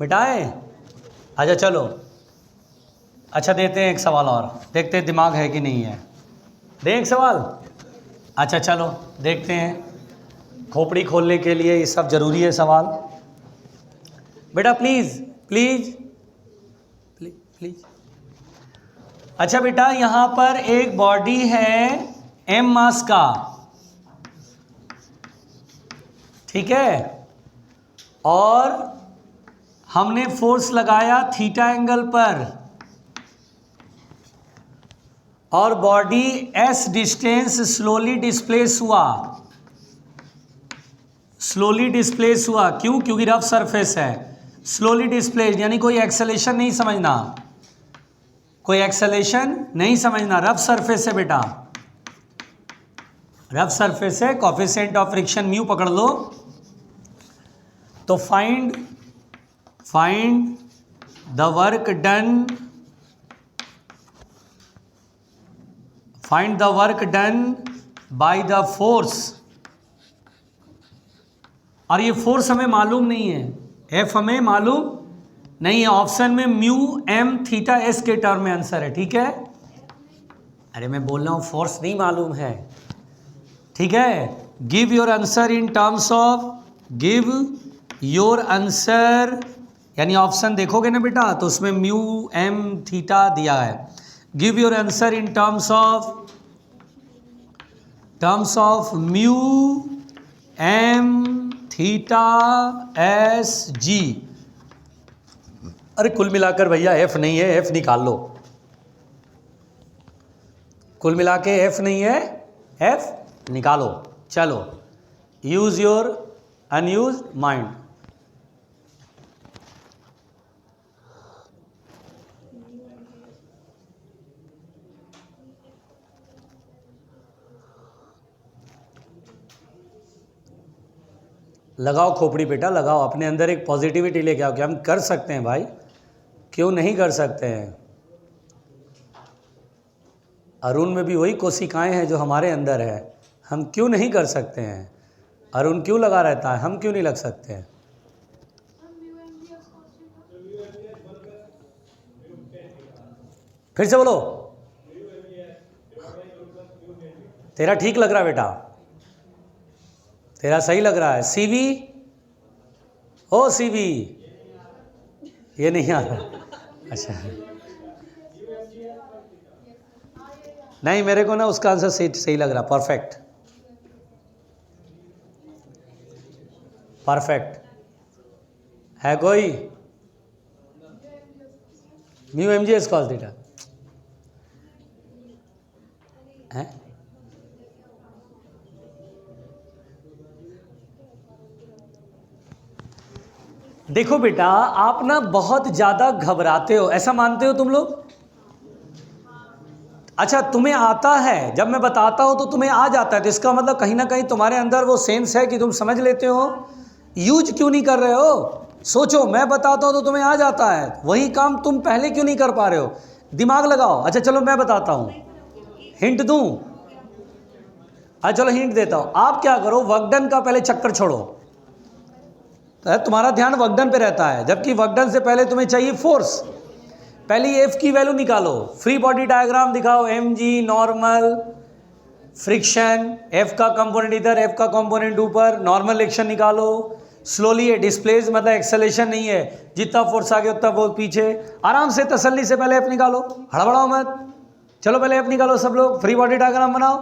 मिटाए? अच्छा चलो, अच्छा देते हैं एक सवाल और, देखते हैं दिमाग है कि नहीं है। दें एक सवाल? अच्छा चलो देखते हैं। खोपड़ी खोलने के लिए ये सब जरूरी है सवाल। बेटा प्लीज प्लीज प्लीज प्लीज। अच्छा बेटा, यहां पर एक बॉडी है m मास का, ठीक है, और हमने फोर्स लगाया थीटा एंगल पर, और body s distance slowly displace हुआ। स्लोली डिस्प्लेस हुआ क्यों? क्योंकि रफ सरफेस है। स्लोली डिस्प्लेस यानी कोई एक्सेलेरेशन नहीं समझना, कोई एक्सेलेरेशन नहीं समझना, रफ सरफेस है बेटा, रफ सरफेस है। कोफिशिएंट ऑफ फ्रिक्शन म्यू पकड़ लो। तो find the work done, find the work done by the force. और ये फोर्स हमें मालूम नहीं है, एफ हमें मालूम नहीं है। ऑप्शन में म्यू एम थीटा एस के टर्म में आंसर है, ठीक है। अरे मैं बोल रहा हूं फोर्स नहीं मालूम है, ठीक है। Give your answer in terms of, give your answer यानी ऑप्शन देखोगे ना बेटा, तो उसमें म्यू एम थीटा दिया है। Give your answer in terms of mu M theta S G. अरे कुल मिलाकर भैया एफ नहीं है, एफ निकाल लो। कुल मिला के एफ नहीं है, एफ निकालो। चलो, यूज योर अनयूज माइंड। लगाओ खोपड़ी बेटा, लगाओ, अपने अंदर एक पॉजिटिविटी लेके आओ कि हम कर सकते हैं भाई, क्यों नहीं कर सकते हैं। अरुण में भी वही कोशिकाएं हैं जो हमारे अंदर है, हम क्यों नहीं कर सकते हैं। अरुण क्यों लगा रहता है, हम क्यों नहीं लग सकते हैं। फिर से बोलो, तेरा ठीक लग रहा है बेटा, तेरा सही लग रहा है। सीवी, ओ सीवी, ये नहीं आ रहा। अच्छा नहीं, मेरे को ना उसका आंसर सही लग रहा। परफेक्ट, परफेक्ट है कोई? Mu M G S cos theta है। देखो बेटा, आप ना बहुत ज़्यादा घबराते हो, ऐसा मानते हो तुम लोग? अच्छा, तुम्हें आता है, जब मैं बताता हूं तो तुम्हें आ जाता है, तो इसका मतलब कहीं ना कहीं तुम्हारे अंदर वो सेंस है कि तुम समझ लेते हो। यूज क्यों नहीं कर रहे हो? सोचो, मैं बताता हूं तो तुम्हें आ जाता है, वही काम तुम पहले क्यों नहीं कर पा रहे हो? दिमाग लगाओ। अच्छा चलो मैं बताता हूं, हिंट दूं? अच्छा चलो हिंट देता हूं। आप क्या करो, वर्क डन का पहले चक्कर छोड़ो, तुम्हारा ध्यान वर्क डन पे रहता है, जबकि वर्क डन से पहले तुम्हें चाहिए फोर्स। पहले एफ की वैल्यू निकालो, फ्री बॉडी डायग्राम दिखाओ, M G normal friction, F का कंपोनेंट इधर, एफ का कंपोनेंट ऊपर, नॉर्मल एक्शन निकालो। स्लोली है, डिस्प्लेस मतलब एक्सेलेरेशन नहीं है, जितना फोर्स आगे उतना वो पीछे। आराम से तसल्ली से पहले एफ निकालो, हड़बड़ाओ मत। चलो पहले एफ निकालो सब लोग, फ्री बॉडी डायग्राम बनाओ।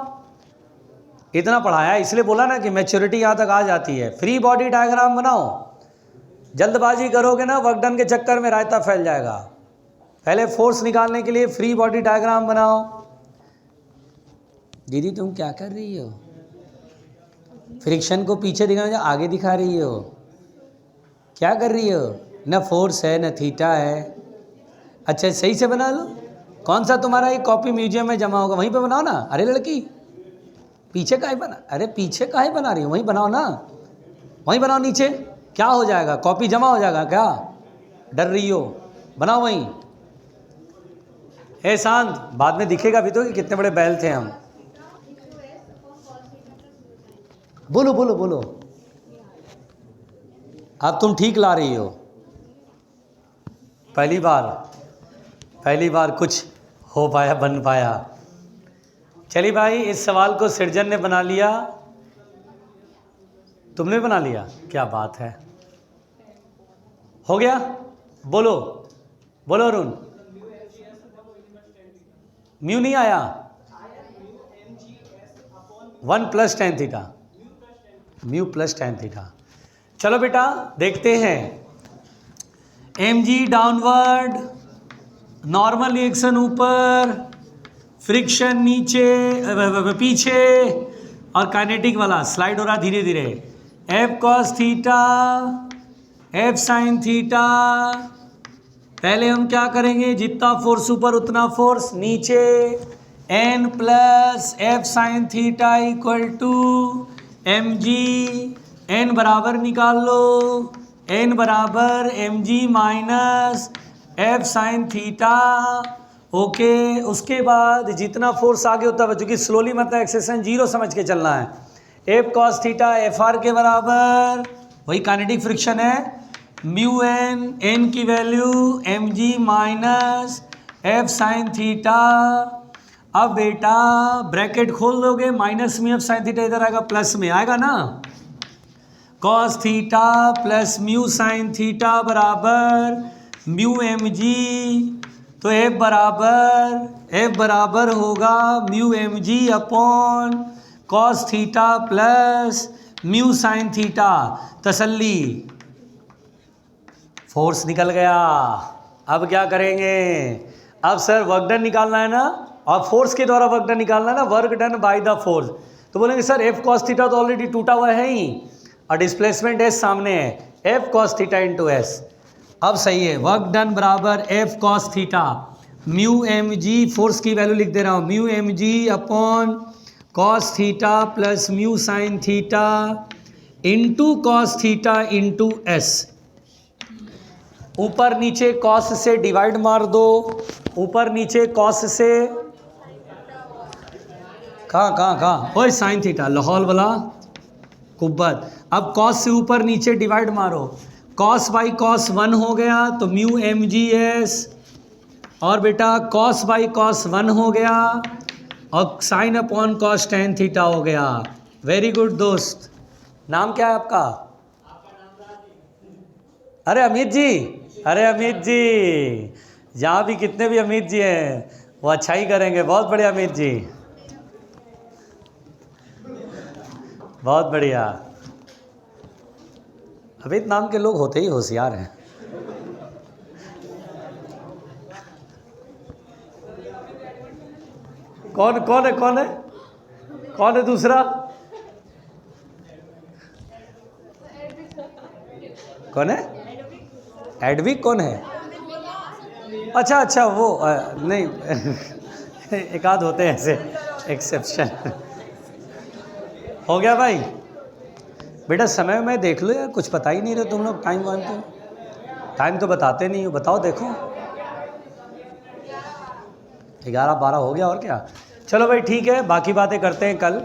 इतना पढ़ाया, इसलिए बोला ना कि मैच्योरिटी यहाँ तक आ जाती है। फ्री बॉडी डायग्राम बनाओ, जल्दबाजी करोगे ना वर्क डन के चक्कर में रायता फैल जाएगा। पहले फोर्स निकालने के लिए फ्री बॉडी डायग्राम बनाओ। दीदी तुम क्या कर रही हो? फ्रिक्शन को पीछे दिखाना, आगे दिखा रही हो, क्या कर रही हो? न फोर्स है न थीटा है। अच्छा सही से बना लो। कौन सा तुम्हारा ये कॉपी म्यूजियम में जमा होगा, वहीं पे बनाओ ना। अरे लड़की पीछे काहे बना, अरे पीछे काहे बना रही हो, वहीं बनाओ ना, वहीं बनाओ। नीचे क्या हो जाएगा, कॉपी जमा हो जाएगा क्या? डर रही हो, बनाओ वहीं। ए शांत, बाद में दिखेगा भी तो कि कितने बड़े बैल थे हम। बोलो बोलो बोलो, अब तुम ठीक ला रही हो। पहली बार कुछ हो पाया, बन पाया। चलिए भाई, इस सवाल को सृजन ने बना लिया, तुमने बना लिया, क्या बात है, हो गया। बोलो बोलो अरुण। म्यू नहीं आया, 1 + tan theta, mu + tan theta. चलो बेटा देखते हैं। mg डाउनवर्ड, नॉर्मल रिएक्शन ऊपर, फ्रिक्शन नीचे पीछे, और काइनेटिक वाला स्लाइड हो रहा धीरे धीरे। F cos theta, F sin theta. पहले हम क्या करेंगे, जितना फोर्स ऊपर उतना फोर्स नीचे। n + F sin theta = mg। n बराबर निकाल लो, n बराबर mg - F sin theta. Okay, उसके बाद जितना फोर्स आगे होता है, चूंकि स्लोली मतलब एक्सेशन 0 समझ के चलना है। F cos थीटा FR के बराबर, वही काइनेटिक फ्रिक्शन है, म्यू n की value mg - F sin theta. अब बेटा ब्रैकेट खोल दोगे, -μ F sin थीटा इधर आएगा, प्लस में आएगा ना। cos theta + mu sin theta बराबर म्यू mg। तो F बराबर होगा mu mg upon cos theta + mu sin theta. तसल्ली, फोर्स निकल गया। अब क्या करेंगे, अब सर वर्क डन निकालना है ना, और फोर्स के द्वारा वर्क डन निकालना है ना, work done by the force. तो बोलेंगे सर F cos थीटा तो ऑलरेडी टूटा हुआ है ही, और डिस्प्लेसमेंट S सामने है, F cos थीटा × S। अब सही है, वर्क डन बराबर F cos theta, mu mg, force की वैल्यू लिख दे रहा हूँ, mu mg upon cos theta + mu sin theta × cos theta × S। ऊपर नीचे cos से डिवाइड मार दो, ऊपर नीचे cos से, कहाँ ओए sin थीटा, लाहौल वाला कुब्बत। अब cos से ऊपर नीचे डिवाइड मारो, cos बाई cos 1 हो गया, तो म्यू mg s, और बेटा cos बाई cos 1 हो गया, और sin upon cos tan theta हो गया। वेरी गुड दोस्त। नाम क्या है आपका? अरे अमित जी, अरे अमित जी, यहाँ भी कितने भी अमित जी हैं, वो अच्छा ही करेंगे। बहुत बढ़िया अमित जी, बहुत बढ़िया। अमित नाम के लोग होते ही होशियार हैं। कौन है दूसरा? कौन है? एडविक कौन है? अच्छा वो नहीं एक आध होते हैं ऐसे एक्सेप्शन। हो गया भाई। बेटा समय में देख लो यार, कुछ पता ही नहीं रहे तुम लोग। टाइम तो बताते नहीं हो, बताओ देखो। 11-12 हो गया और क्या। चलो भाई ठीक है, बाकी बातें करते हैं कल।